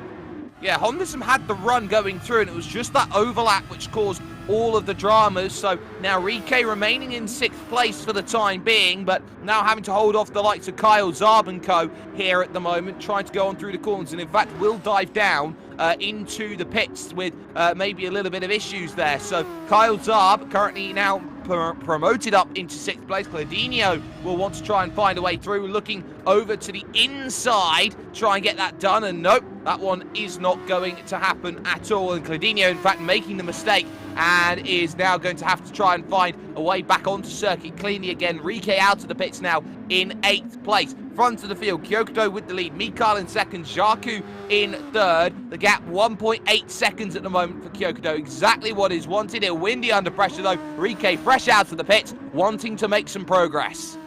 Yeah, Hondism had the run going through, and it was just that overlap which caused all of the dramas. So now Rike remaining in 6th place for the time being, but now having to hold off the likes of Kyle Zarb and co here at the moment, trying to go on through the corners, and in fact will dive down into the pits with maybe a little bit of issues there. So Kyle Zarb currently now promoted up into 6th place. Cladinho will want to try and find a way through, looking over to the inside, try and get that done, and nope, that one is not going to happen at all. And Cladinho, in fact, making the mistake and is now going to have to try and find a way back onto circuit cleanly again. Rike out of the pits now in 8th place. Front of the field, Kyoto with the lead, Mikhail in 2nd, Jarku in 3rd. The gap 1.8 seconds at the moment for Kyoto, exactly what is wanted here. Windy under pressure though, Rike fresh out of the pits, wanting to make some progress.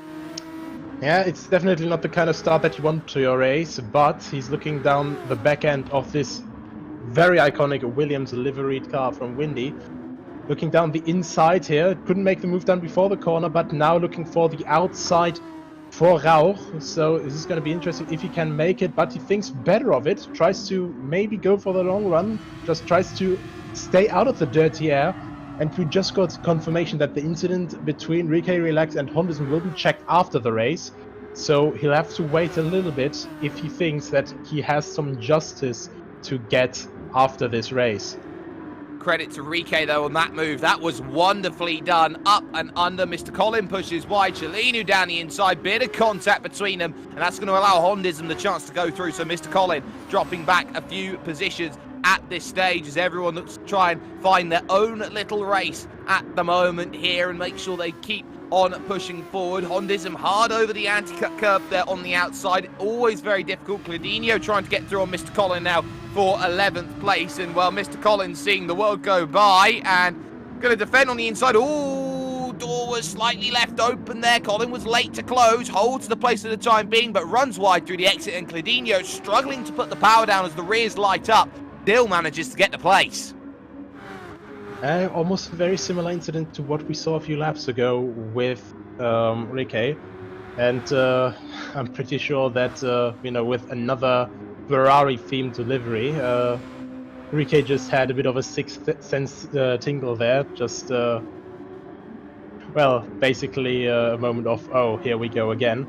Yeah, it's definitely not the kind of start that you want to your race, but he's looking down the back end of this very iconic Williams liveried car from Windy. Looking down the inside here, couldn't make the move down before the corner, but now looking for the outside for Rauch. So this is going to be interesting if he can make it, but he thinks better of it, tries to maybe go for the long run, just tries to stay out of the dirty air. And we just got confirmation that the incident between Rike Relax and Hondism will be checked after the race. So he'll have to wait a little bit if he thinks that he has some justice to get after this race. Credit to Rike though on that move. That was wonderfully done. Up and under. Mr. Collin pushes wide. Chelinu down the inside. Bit of contact between them, and that's going to allow Hondism the chance to go through. So Mr. Collin dropping back a few positions at this stage as everyone looks to try and find their own little race at the moment here and make sure they keep on pushing forward. Hondism hard over the anti-cut curb there on the outside. Always very difficult. Cladinho trying to get through on Mr. Collin now for 11th place. And, well, Mr. Collin seeing the world go by and going to defend on the inside. Ooh, door was slightly left open there. Collin was late to close. Holds the place for the time being, but runs wide through the exit. And Cladinho struggling to put the power down as the rears light up. Still manages to get the place. Almost a very similar incident to what we saw a few laps ago with Rike, and I'm pretty sure that with another Ferrari-themed delivery, Rike just had a bit of a sixth sense tingle there. Just basically a moment of here we go again.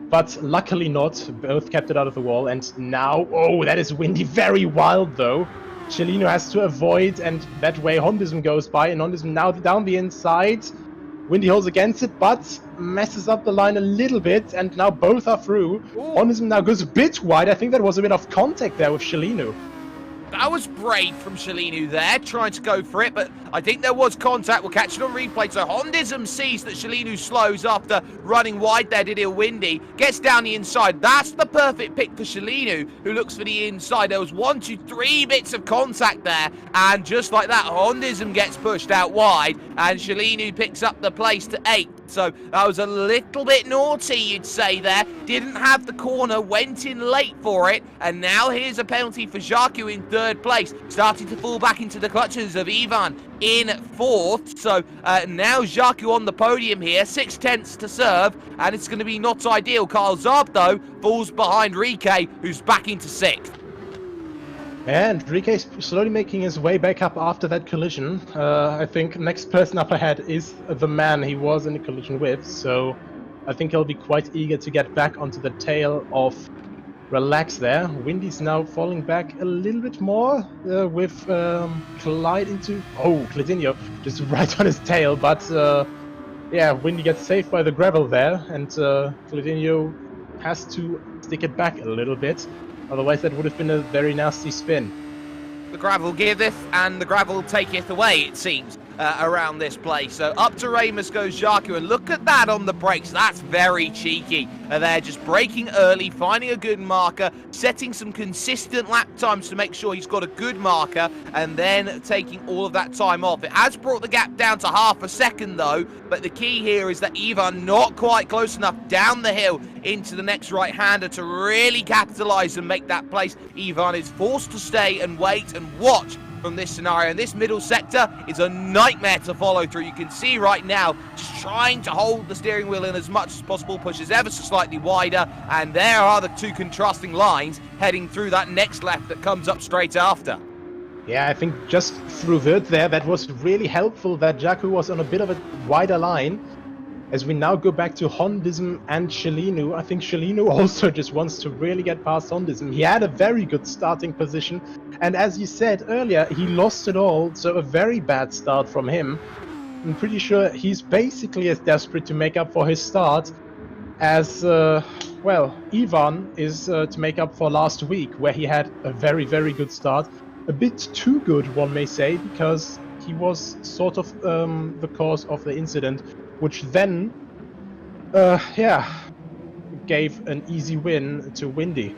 But luckily not. Both kept it out of the wall, and now that is Windy, very wild though. Chelino has to avoid, and that way Hondism goes by, and Hondism now down the inside. Windy holds against it, but messes up the line a little bit, and now both are through. Hondism now goes a bit wide. I think that was a bit of contact there with Chelino. That was brave from Chelinu there, trying to go for it, but I think there was contact. We'll catch it on replay. So Hondism sees that Chelinu slows after running wide there, did it Windy. Gets down the inside. That's the perfect pick for Chelinu, who looks for the inside. There was 1, 2, 3 bits of contact there, and just like that, Hondism gets pushed out wide, and Chelinu picks up the place to 8th. So that was a little bit naughty, you'd say there. Didn't have the corner, went in late for it, and now here's a penalty for Jarku in 3rd place, starting to fall back into the clutches of Ivan in 4th. So now Jarku on the podium here, 6 tenths to serve, and it's going to be not ideal. Kyle Zarb, though, falls behind Rike, who's back into 6th. And Rike is slowly making his way back up after that collision. I think next person up ahead is the man he was in the collision with, so I think he'll be quite eager to get back onto the tail of Relax there. Windy's now falling back a little bit more with Clyde into... Oh, Cledinho just right on his tail, but yeah, Windy gets saved by the gravel there, and Cledinho has to stick it back a little bit. Otherwise, that would have been a very nasty spin. The gravel giveth and the gravel taketh away, it seems, around this place. So up to Ramus goes Jaku, and look at that on the brakes. That's very cheeky. They're just braking early, finding a good marker, setting some consistent lap times to make sure he's got a good marker, and then taking all of that time off. It has brought the gap down to half a second, though, but the key here is that Ivan not quite close enough down the hill into the next right-hander to really capitalise and make that place. Ivan is forced to stay and wait and watch from this scenario, and this middle sector is a nightmare to follow through. You can see right now, just trying to hold the steering wheel in as much as possible, pushes ever so slightly wider, and there are the two contrasting lines heading through that next left that comes up straight after. Yeah, I think just through Wirt there, that was really helpful that Jaku was on a bit of a wider line. As we now go back to Hondism and Shelinu, I think Shelinu also just wants to really get past Hondism. He had a very good starting position, and as you said earlier, he lost it all, so a very bad start from him. I'm pretty sure he's basically as desperate to make up for his start as, well, Ivan is to make up for last week, where he had a very, very good start. A bit too good, one may say, because he was sort of the cause of the incident, which then, yeah, gave an easy win to Windy.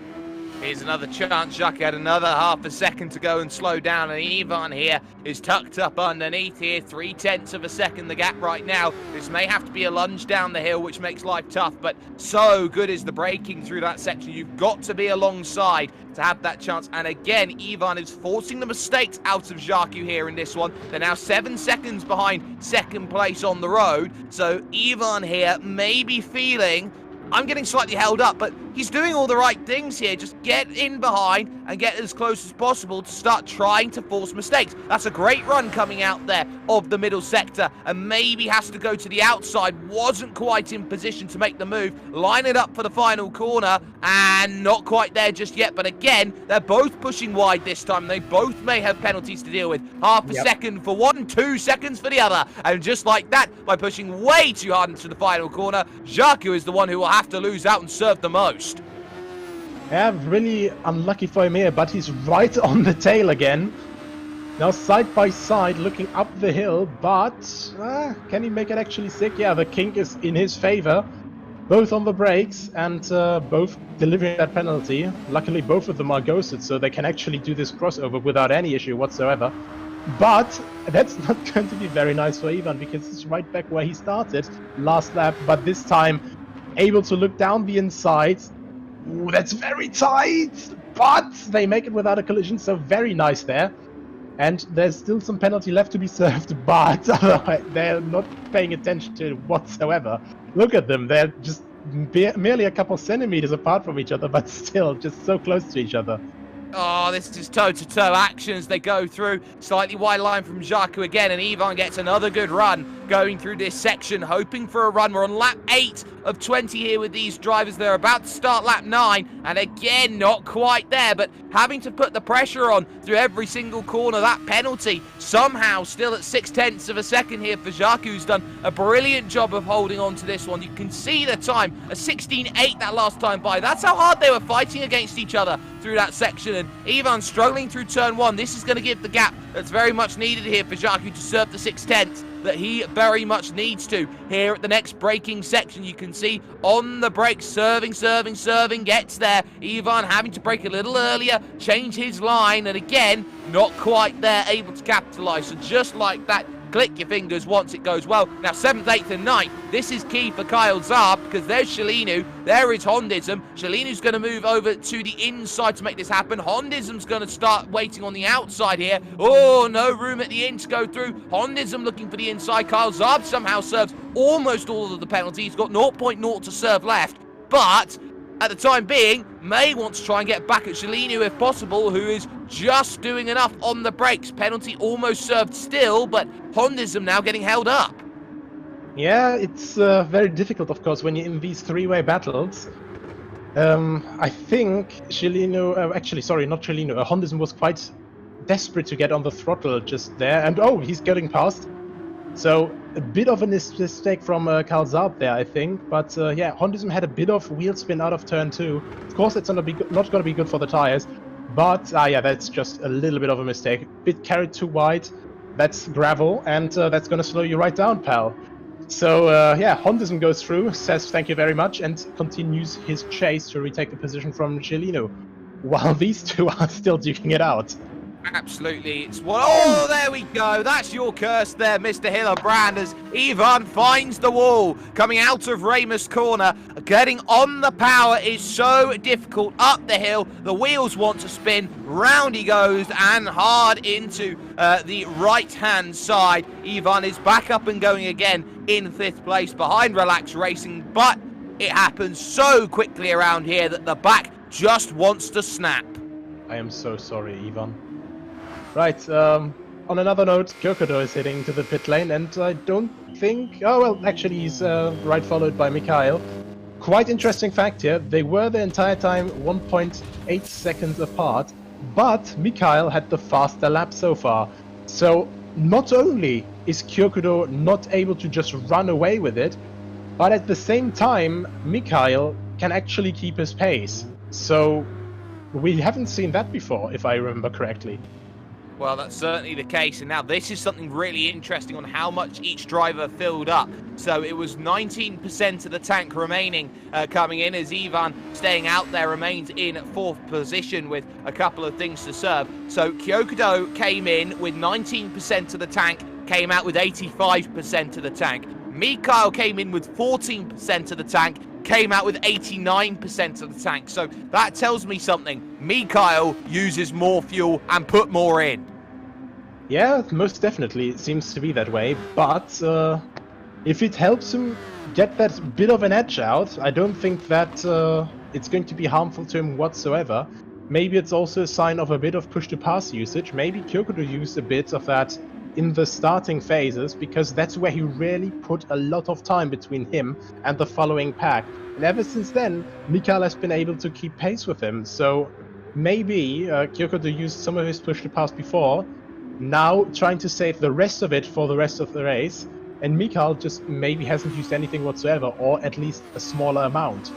Here's another chance. Jacques had another half a second to go and slow down, and Ivan here is tucked up underneath here. 0.3 of a second the gap right now. This may have to be a lunge down the hill, which makes life tough, but so good is the braking through that section. You've got to be alongside to have that chance, and again, Ivan is forcing the mistakes out of Jacques here in this one. They're now 7 seconds behind second place on the road, so Ivan here may be feeling, I'm getting slightly held up, but he's doing all the right things here. Just get in behind and get as close as possible to start trying to force mistakes. That's a great run coming out there of the middle sector, and maybe has to go to the outside. Wasn't quite in position to make the move. Line it up for the final corner, and not quite there just yet. But again, they're both pushing wide this time. They both may have penalties to deal with. Half a second for one, 2 seconds for the other. And just like that, by pushing way too hard into the final corner, Jacques is the one who will have to lose out and serve the most. Yeah, really unlucky for him here, but he's right on the tail again. Now side by side, looking up the hill, but can he make it actually stick? Yeah, the kink is in his favor. Both on the brakes and both delivering that penalty. Luckily, both of them are ghosted, so they can actually do this crossover without any issue whatsoever. But that's not going to be very nice for Ivan, because he's right back where he started last lap, but this time able to look down the inside. Ooh, that's very tight, but they make it without a collision, so very nice there. And there's still some penalty left to be served, but they're not paying attention to it whatsoever. Look at them, they're just merely a couple centimeters apart from each other, but still just so close to each other. Oh, this is toe-to-toe action as they go through. Slightly wide line from Jacques again, and Ivan gets another good run going through this section, hoping for a run. We're on lap 8 of 20 here with these drivers. They're about to start lap 9, and again, not quite there, but having to put the pressure on through every single corner. That penalty somehow still at 0.6 of a second here for Jacques, who's done a brilliant job of holding on to this one. You can see the time, a 16.8 that last time by. That's how hard they were fighting against each other through that section, and Ivan struggling through turn 1. This is going to give the gap that's very much needed here for Jacques to serve the 0.6 that he very much needs to. Here at the next braking section, you can see on the brakes, serving, gets there. Ivan having to brake a little earlier, change his line, and again, not quite there, able to capitalise. So just like that, click your fingers once it goes well. Now 7th, 8th and 9th, this is key for Kyle Zarb, because there's Shelinu, there is Hondism. Shelinu's going to move over to the inside to make this happen. Hondism's going to start waiting on the outside here. Oh, no room at the in to go through. Hondism looking for the inside. Kyle Zarb somehow serves almost all of the penalties. He's got 0.0 to serve left, but at the time being, may want to try and get back at Shelinu if possible, who is just doing enough on the brakes. Penalty almost served still, but Hondism now getting held up. Yeah, it's very difficult, of course, when you're in these three-way battles. I think Cellino, actually, sorry, not Cellino, Hondison was quite desperate to get on the throttle just there, and oh, he's getting past. So a bit of a mistake from Carl Saab there, I think. But yeah, Hondison had a bit of wheel spin out of turn 2. Of course, it's not going to be good for the tires. But yeah, that's just a little bit of a mistake. Bit carried too wide. That's gravel, and that's going to slow you right down, pal. So yeah, Hondison goes through, says thank you very much, and continues his chase to retake the position from Cellino, while these two are still duking it out. Absolutely, it's one. Oh, there we go. That's your curse there, Mr. Hillerbrand, as Ivan finds the wall. Coming out of Ramus corner, getting on the power is so difficult. Up the hill, the wheels want to spin. Round he goes and hard into the right-hand side. Ivan is back up and going again in 5th place behind Relax Racing, but it happens so quickly around here that the back just wants to snap. I am so sorry, Ivan. Right, on another note, Kyokodo is heading to the pit lane, and I don't think... Oh, well, actually, he's right followed by Mikhail. Quite interesting fact here, they were the entire time 1.8 seconds apart, but Mikhail had the faster lap so far. So, not only is Kyokodo not able to just run away with it, but at the same time, Mikhail can actually keep his pace. So, we haven't seen that before, if I remember correctly. Well, that's certainly the case, and now this is something really interesting on how much each driver filled up. So it was 19% of the tank remaining coming in, as Ivan, staying out there, remains in 4th position with a couple of things to serve. So Kyokodo came in with 19% of the tank, came out with 85% of the tank. Mikhail came in with 14% of the tank, came out with 89% of the tank. So that tells me something. Mikhail uses more fuel and put more in. Yeah, most definitely. It seems to be that way. But if it helps him get that bit of an edge out, I don't think that it's going to be harmful to him whatsoever. Maybe it's also a sign of a bit of push-to-pass usage. Maybe Kyokodo used a bit of that in the starting phases, because that's where he really put a lot of time between him and the following pack. And ever since then, Mikhail has been able to keep pace with him. So maybe Kyokodo used some of his push-to-pass before, now trying to save the rest of it for the rest of the race, and Mikhail just maybe hasn't used anything whatsoever, or at least a smaller amount.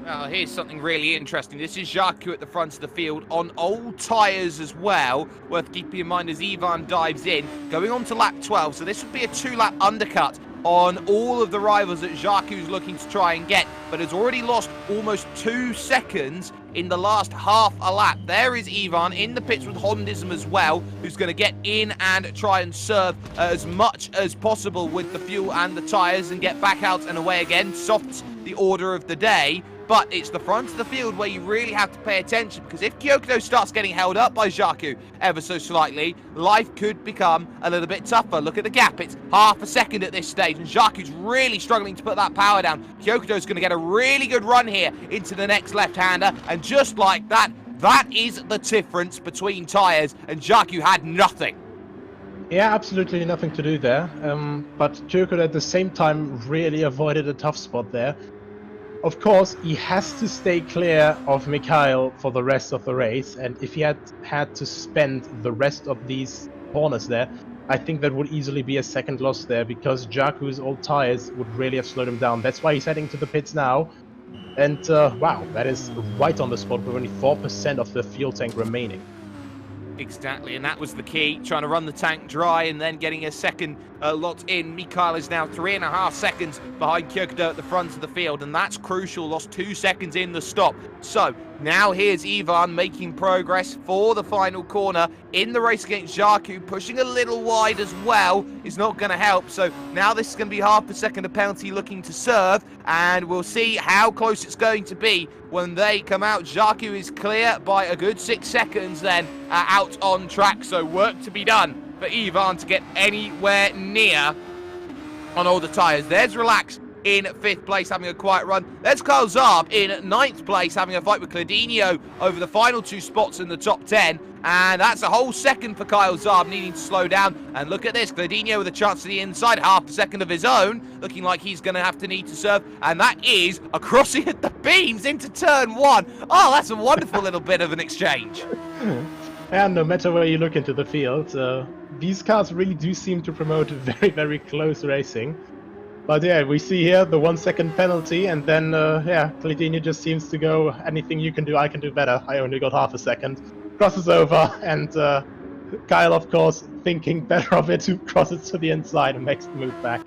Well, here's something really interesting. This is Jarku at the front of the field on old tyres as well. Worth keeping in mind as Ivan dives in, going on to lap 12. So this would be a 2-lap undercut on all of the rivals that Jarku's looking to try and get, but has already lost almost 2 seconds in the last half a lap. There is Ivan in the pits with Hondism as well, who's going to get in and try and serve as much as possible with the fuel and the tyres and get back out and away again. Softs the order of the day. But it's the front of the field where you really have to pay attention, because if Kyokodo starts getting held up by Jarku ever so slightly, life could become a little bit tougher. Look at the gap. It's half a second at this stage, and Jarku's really struggling to put that power down. Kyokodo's going to get a really good run here into the next left-hander, and just like that, that is the difference between tyres, and Jarku had nothing. Yeah, absolutely nothing to do there. But Kyokodo at the same time really avoided a tough spot there. Of course, he has to stay clear of Mikhail for the rest of the race, and if he had to spend the rest of these corners there, I think that would easily be a second loss there, because Jarku's old tires would really have slowed him down. That's why he's heading to the pits now. And wow, that is right on the spot with only 4% of the fuel tank remaining. Exactly, and that was the key, trying to run the tank dry and then getting a second lot in. Mikhail is now 3.5 seconds behind Kyokodo at the front of the field, and that's crucial. Lost 2 seconds in the stop. So now here's Ivan making progress for the final corner in the race against Jarku, pushing a little wide as well is not going to help. So now this is going to be half a second of penalty looking to serve, and we'll see how close it's going to be when they come out. Jarku is clear by a good 6 seconds then out on track, so work to be done for Ivan to get anywhere near on all the tyres. There's Relax in 5th place, having a quiet run. There's Carl Saab in 9th place, having a fight with Cladinho over the final 2 spots in the top 10. And that's a whole second for Kyle Zarb needing to slow down. And look at this, Gladinho with a chance to the inside, half a second of his own, looking like he's going to have to need to serve. And that is a crossing at the beams into turn 1. Oh, that's a wonderful little bit of an exchange. And no matter where you look into the field, these cars really do seem to promote very, very close racing. But yeah, we see here the 1 second penalty, and then, yeah, Gladinho just seems to go, anything you can do, I can do better. I only got half a second. Crosses over, and Kyle, of course, thinking better of it, crosses to the inside and makes the move back.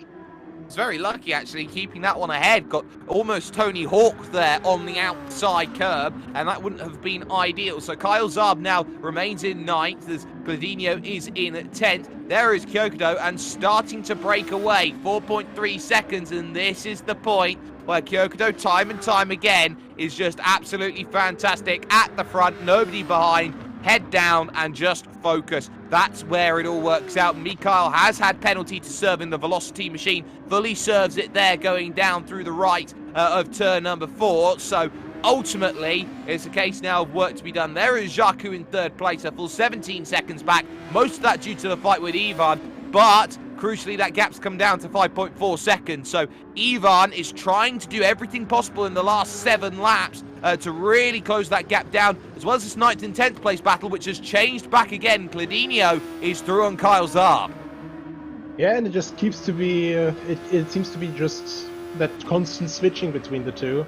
It's very lucky, actually, keeping that one ahead. Got almost Tony Hawk there on the outside curb, and that wouldn't have been ideal. So Kyle Zarb now remains in 9th as Gladinho is in 10th. There is Kyokudo and starting to break away. 4.3 seconds, and this is the point where Kyokudo, time and time again, is just absolutely fantastic. At the front, nobody behind. Head down and just focus. That's where it all works out. Mikhail has had penalty to serve in the velocity machine. Fully serves it there going down through the right of turn number 4. So ultimately, it's a case now of work to be done. There is Jaku in 3rd place, a full 17 seconds back. Most of that due to the fight with Ivan. But crucially, that gap's come down to 5.4 seconds. So Ivan is trying to do everything possible in the last 7 laps to really close that gap down, as well as this 9th and 10th place battle, which has changed back again. Gladinho is through on Kyle Zarb. Yeah, and it just keeps to be, it seems to be just that constant switching between the two.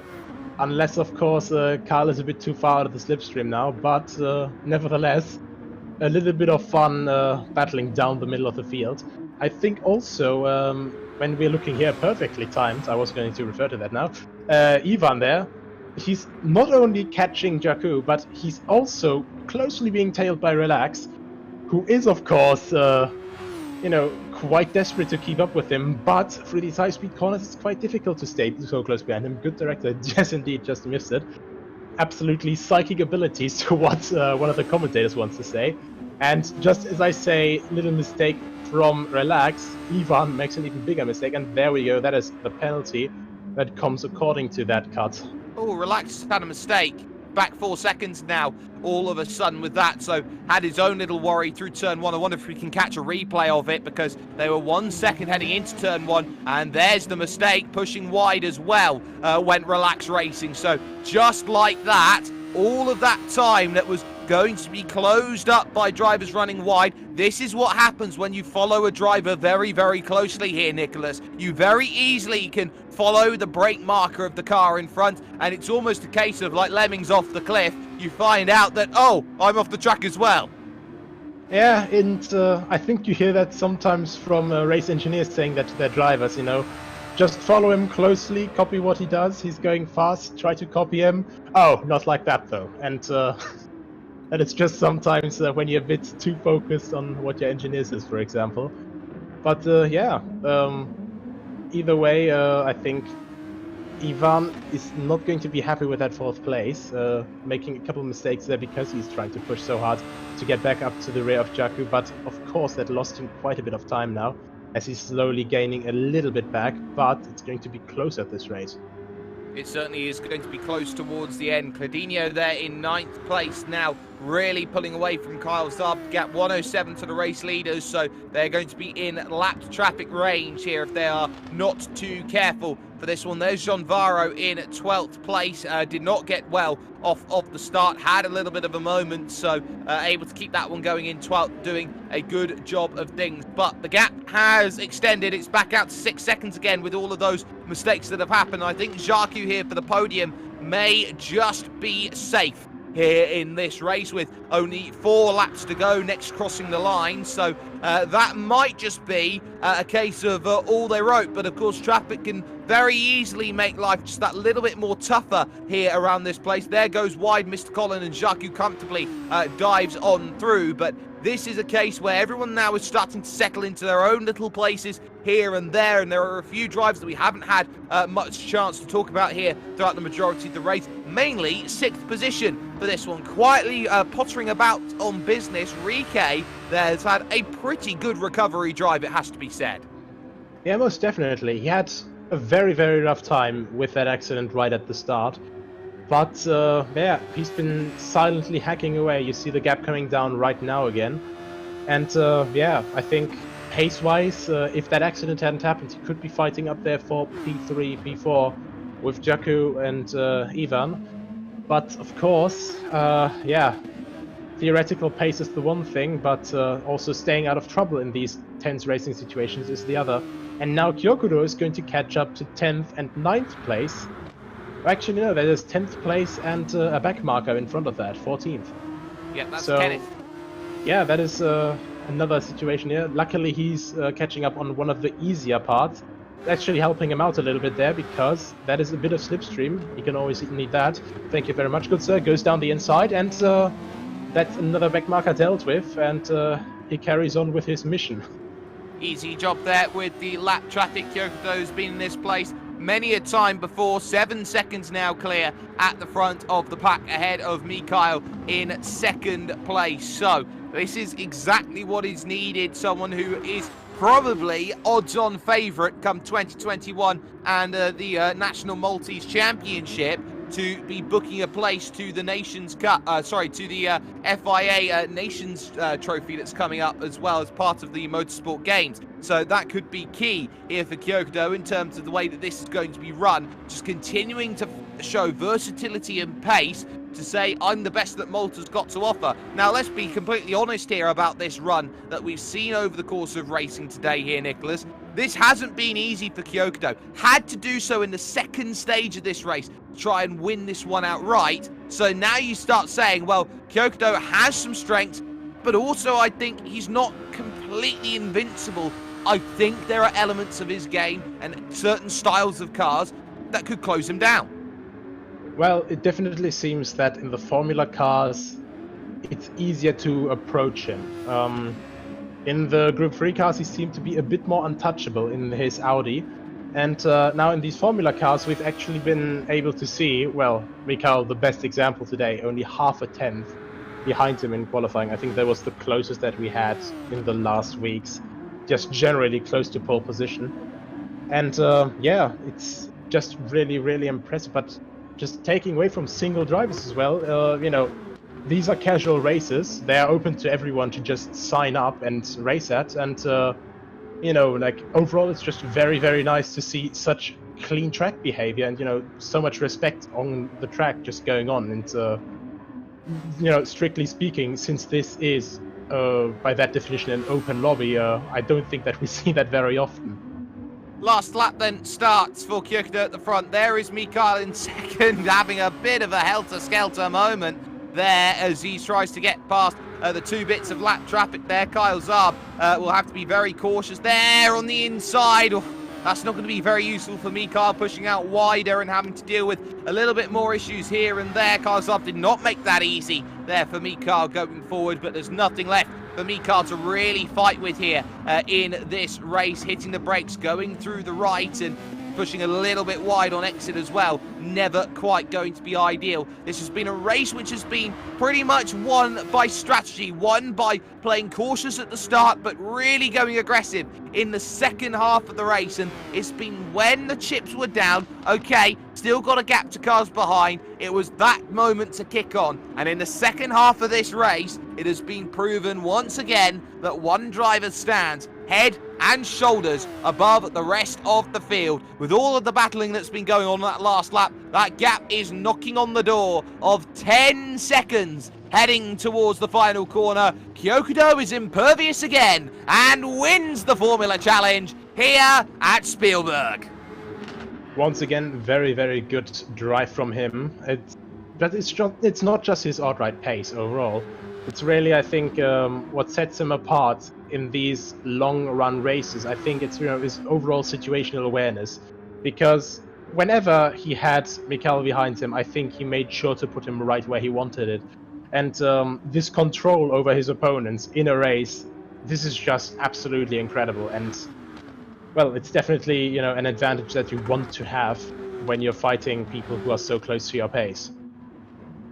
Unless, of course, Kyle is a bit too far out of the slipstream now, but nevertheless, a little bit of fun battling down the middle of the field. I think also, when we're looking here perfectly timed, I was going to refer to that now, Ivan there, he's not only catching Jaku, but he's also closely being tailed by Relax, who is, of course, you know, quite desperate to keep up with him, but through these high-speed corners, it's quite difficult to stay so close behind him. Good director, yes indeed, just missed it. Absolutely psychic abilities to what one of the commentators wants to say. And just as I say, little mistake from Relax, Ivan makes an even bigger mistake, and there we go, that is the penalty that comes according to that cut. Oh, Relax had a mistake. Back 4 seconds now, all of a sudden with that. So had his own little worry through turn 1. I wonder if we can catch a replay of it, because they were 1 second heading into turn 1. And there's the mistake, pushing wide as well, went Relax Racing. So just like that, all of that time that was going to be closed up by drivers running wide. This is what happens when you follow a driver very, very closely here, Nicholas. You very easily can follow the brake marker of the car in front, and it's almost a case of like lemmings off the cliff. You find out that, oh, I'm off the track as well. Yeah, and I think you hear that sometimes from race engineers saying that to their drivers, you know, just follow him closely, copy what he does. He's going fast, try to copy him. Oh, not like that though. And and it's just sometimes when you're a bit too focused on what your engineer says, for example. But yeah, either way, I think Ivan is not going to be happy with that 4th place, making a couple of mistakes there because he's trying to push so hard to get back up to the rear of Jaku. But of course, that lost him quite a bit of time now, as he's slowly gaining a little bit back, but it's going to be close at this rate. It certainly is going to be close towards the end. Gladinho there in 9th place now, really pulling away from Kyle Zarb. Gap 107 to the race leaders, so they're going to be in lapped traffic range here if they are not too careful for this one. There's Jean Varro in 12th place. Did not get well off the start, had a little bit of a moment, so able to keep that one going in 12th, doing a good job of things. But the gap has extended. It's back out to 6 seconds again with all of those mistakes that have happened. I think Jaku here for the podium may just be safe here in this race with only 4 laps to go next crossing the line. So that might just be a case of all they wrote. But of course, traffic can very easily make life just that little bit more tougher here around this place. There goes wide Mr. Collin, and Jaku comfortably dives on through. But this is a case where everyone now is starting to settle into their own little places here and there, and there are a few drivers that we haven't had much chance to talk about here throughout the majority of the race. Mainly 6th position for this one, quietly pottering about on business. Rike there's had a pretty good recovery drive, it has to be said. Yeah, most definitely. He had a very, very rough time with that accident right at the start. But yeah, he's been silently hacking away. You see the gap coming down right now again. And yeah, I think pace-wise, if that accident hadn't happened, he could be fighting up there for P3, P4 with Jakku and Ivan. But of course, yeah, theoretical pace is the one thing, but also staying out of trouble in these tense racing situations is the other. And now Kyokudo is going to catch up to 10th and 9th place. Actually, no, that is 10th place and a back marker in front of that, 14th. Yeah, that's So, Kenneth. yeah, that is another situation here. Luckily, he's catching up on one of the easier parts. Actually helping him out a little bit there, because that is a bit of slipstream. He can always need that. Thank you very much, good sir. Goes down the inside, and that's another back marker dealt with, and he carries on with his mission. Easy job there with the lap traffic. Kyokudo's been in this place many a time before. 7 seconds now clear at the front of the pack, ahead of Mikhail in second place. So this is exactly what is needed. Someone who is probably odds-on favourite come 2021 and the National Maltese Championship to be booking a place to the Nations Cup, to the FIA Nations Trophy that's coming up as well as part of the Motorsport Games. So that could be key here for Kyokudo in terms of the way that this is going to be run. Just continuing to show versatility and pace to say, I'm the best that Malta's got to offer. Now, let's be completely honest here about this run that we've seen over the course of racing today here, Nicholas. This hasn't been easy for Kyokudo. Had to do so in the second stage of this race to try and win this one outright. So now you start saying, well, Kyokudo has some strengths, but also I think he's not completely invincible. I think there are elements of his game and certain styles of cars that could close him down. Well, it definitely seems that in the Formula cars, it's easier to approach him. In the Group 3 cars, he seemed to be a bit more untouchable in his Audi. And now in these Formula cars, we've actually been able to see, well, Mikhail, the best example today, only half a tenth behind him in qualifying. I think that was the closest that we had in the last weeks, just generally close to pole position. And yeah, it's just really, really impressive. But just taking away from single drivers as well, you know, these are casual races. They are open to everyone to just sign up and race at. And, you know, like overall, it's just very, very nice to see such clean track behavior and, you know, so much respect on the track just going on. And, you know, strictly speaking, since this is, by that definition, an open lobby, I don't think that we see that very often. Last lap then starts for Kyokudo at the front. There is Mikhail in second, having a bit of a helter-skelter moment there as he tries to get past the 2 bits of lap traffic there. Kyle Zarb will have to be very cautious there on the inside. Oh, that's not going to be very useful for Mikhail, pushing out wider and having to deal with a little bit more issues here and there. Kyle Zarb did not make that easy there for Mikhail going forward, but there's nothing left for Mikhail to really fight with here in this race, hitting the brakes, going through the right and pushing a little bit wide on exit as well. Never quite going to be ideal. This has been a race which has been pretty much won by strategy, won by playing cautious at the start, but really going aggressive in the second half of the race. And it's been when the chips were down, okay, still got a gap to cars behind. It was that moment to kick on. And in the second half of this race, it has been proven once again that one driver stands head and shoulders above the rest of the field. With all of the battling that's been going on that last lap, that gap is knocking on the door of 10 seconds heading towards the final corner. Kyokudo is impervious again and wins the Formula Challenge here at Spielberg. Once again, very, very good drive from him. But it's not just his outright pace overall. It's really, I think, what sets him apart in these long-run races. I think it's, you know, his overall situational awareness. Because whenever he had Mikhail behind him, I think he made sure to put him right where he wanted it. And this control over his opponents in a race, this is just absolutely incredible. And, well, it's definitely, you know, an advantage that you want to have when you're fighting people who are so close to your pace.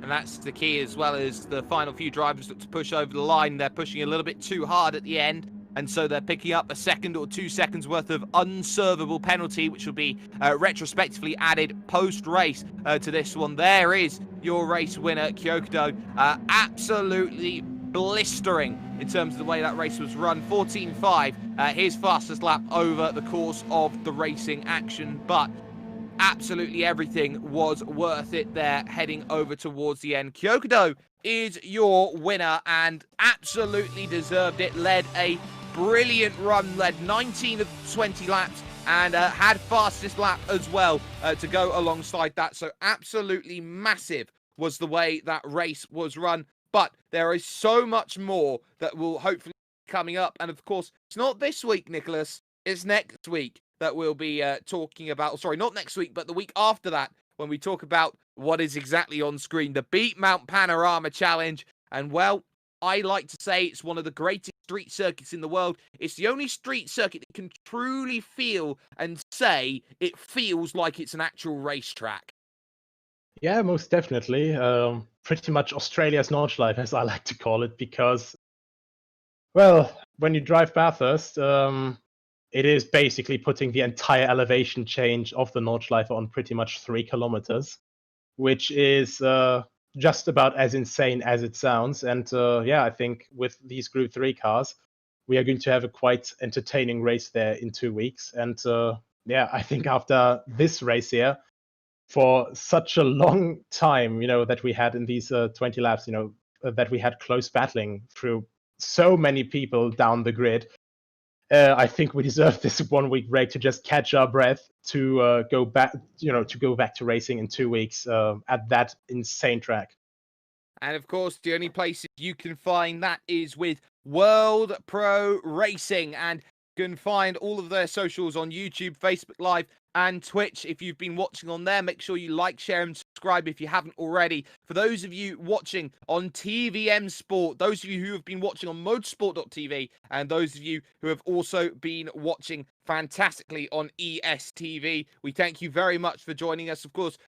And that's the key, as well as the final few drivers look to push over the line. They're pushing a little bit too hard at the end. and so they're picking up a second or 2 seconds worth of unservable penalty, which will be retrospectively added post-race to this one. There is your race winner, Kyokudo. Absolutely blistering in terms of the way that race was run. 14.5, his fastest lap over the course of the racing action, but absolutely everything was worth it there heading over towards the end. Kyokudo is your winner and absolutely deserved it. Led a brilliant run, led 19 of 20 laps, and had fastest lap as well to go alongside that. So absolutely massive was the way that race was run. But there is so much more that will hopefully be coming up. And of course, it's not this week, Nicholas. It's next week that we'll be talking about. Sorry, not next week, but the week after that, when we talk about what is exactly on screen. The Beat Mount Panorama Challenge. And well, I like to say it's one of the greatest street circuits in the world. It's the only street circuit that can truly feel and say it feels like it's an actual racetrack. Yeah, most definitely. Pretty much Australia's Nordschleife, as I like to call it, because, well, when you drive Bathurst, it is basically putting the entire elevation change of the Nordschleife on pretty much 3 kilometers, which is just about as insane as it sounds. And yeah, I think with these Group 3 cars, we are going to have a quite entertaining race there in 2 weeks. And yeah, I think after this race here, for such a long time, that we had in these 20 laps, that we had close battling through so many people down the grid, I think we deserve this 1 week break to just catch our breath, to go back, to go back to racing in 2 weeks at that insane track. And of course, the only places you can find that is with World Pro Racing. And you can find all of their socials on YouTube, Facebook Live, and Twitch. If you've been watching on there, make sure you like, share, and subscribe if you haven't already. For those of you watching on TVM Sport, those of you who have been watching on motorsport.tv, and those of you who have also been watching fantastically on ESTV, we thank you very much for joining us. Of course,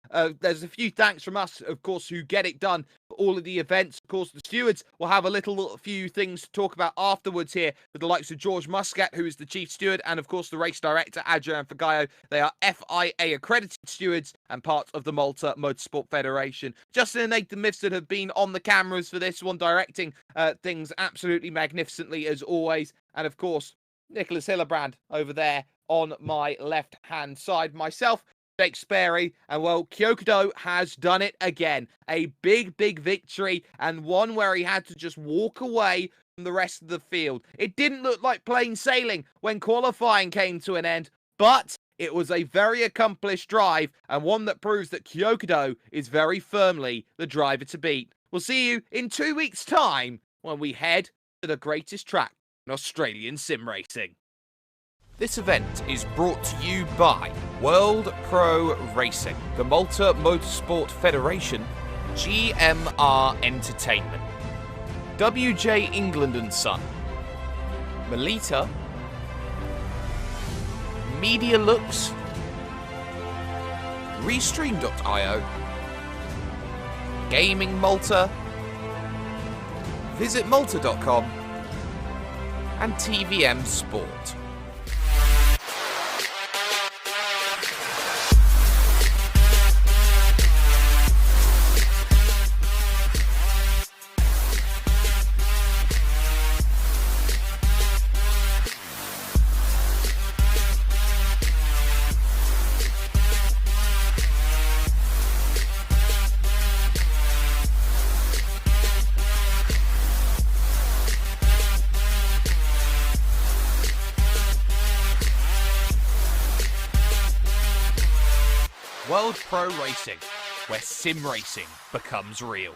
there's a few thanks from us, of course, who get it done for all of the events. Of course, the stewards will have a few things to talk about afterwards here with the likes of George Muscat, who is the chief steward, and of course the race director, Adrian Fagayo. They are FIA accredited stewards and part of the Malta Motorsport Federation. Justin and Nathan Mifsud have been on the cameras for this one, directing things absolutely magnificently as always. And of course, Nicholas Hillebrand over there on my left-hand side. Myself, Jake Sperry, and well, Kyokudo has done it again. A big, big victory, and one where he had to just walk away from the rest of the field. It didn't look like plain sailing when qualifying came to an end, but it was a very accomplished drive, and one that proves that Kyokudo is very firmly the driver to beat. We'll see you in 2 weeks' time when we head to the greatest track in Australian sim racing. This event is brought to you by World Pro Racing, the Malta Motorsport Federation, GMR Entertainment, WJ England & Son, Melita, Media Looks, Restream.io, Gaming Malta, VisitMalta.com, and TVM Sport. World Pro Racing, where sim racing becomes real.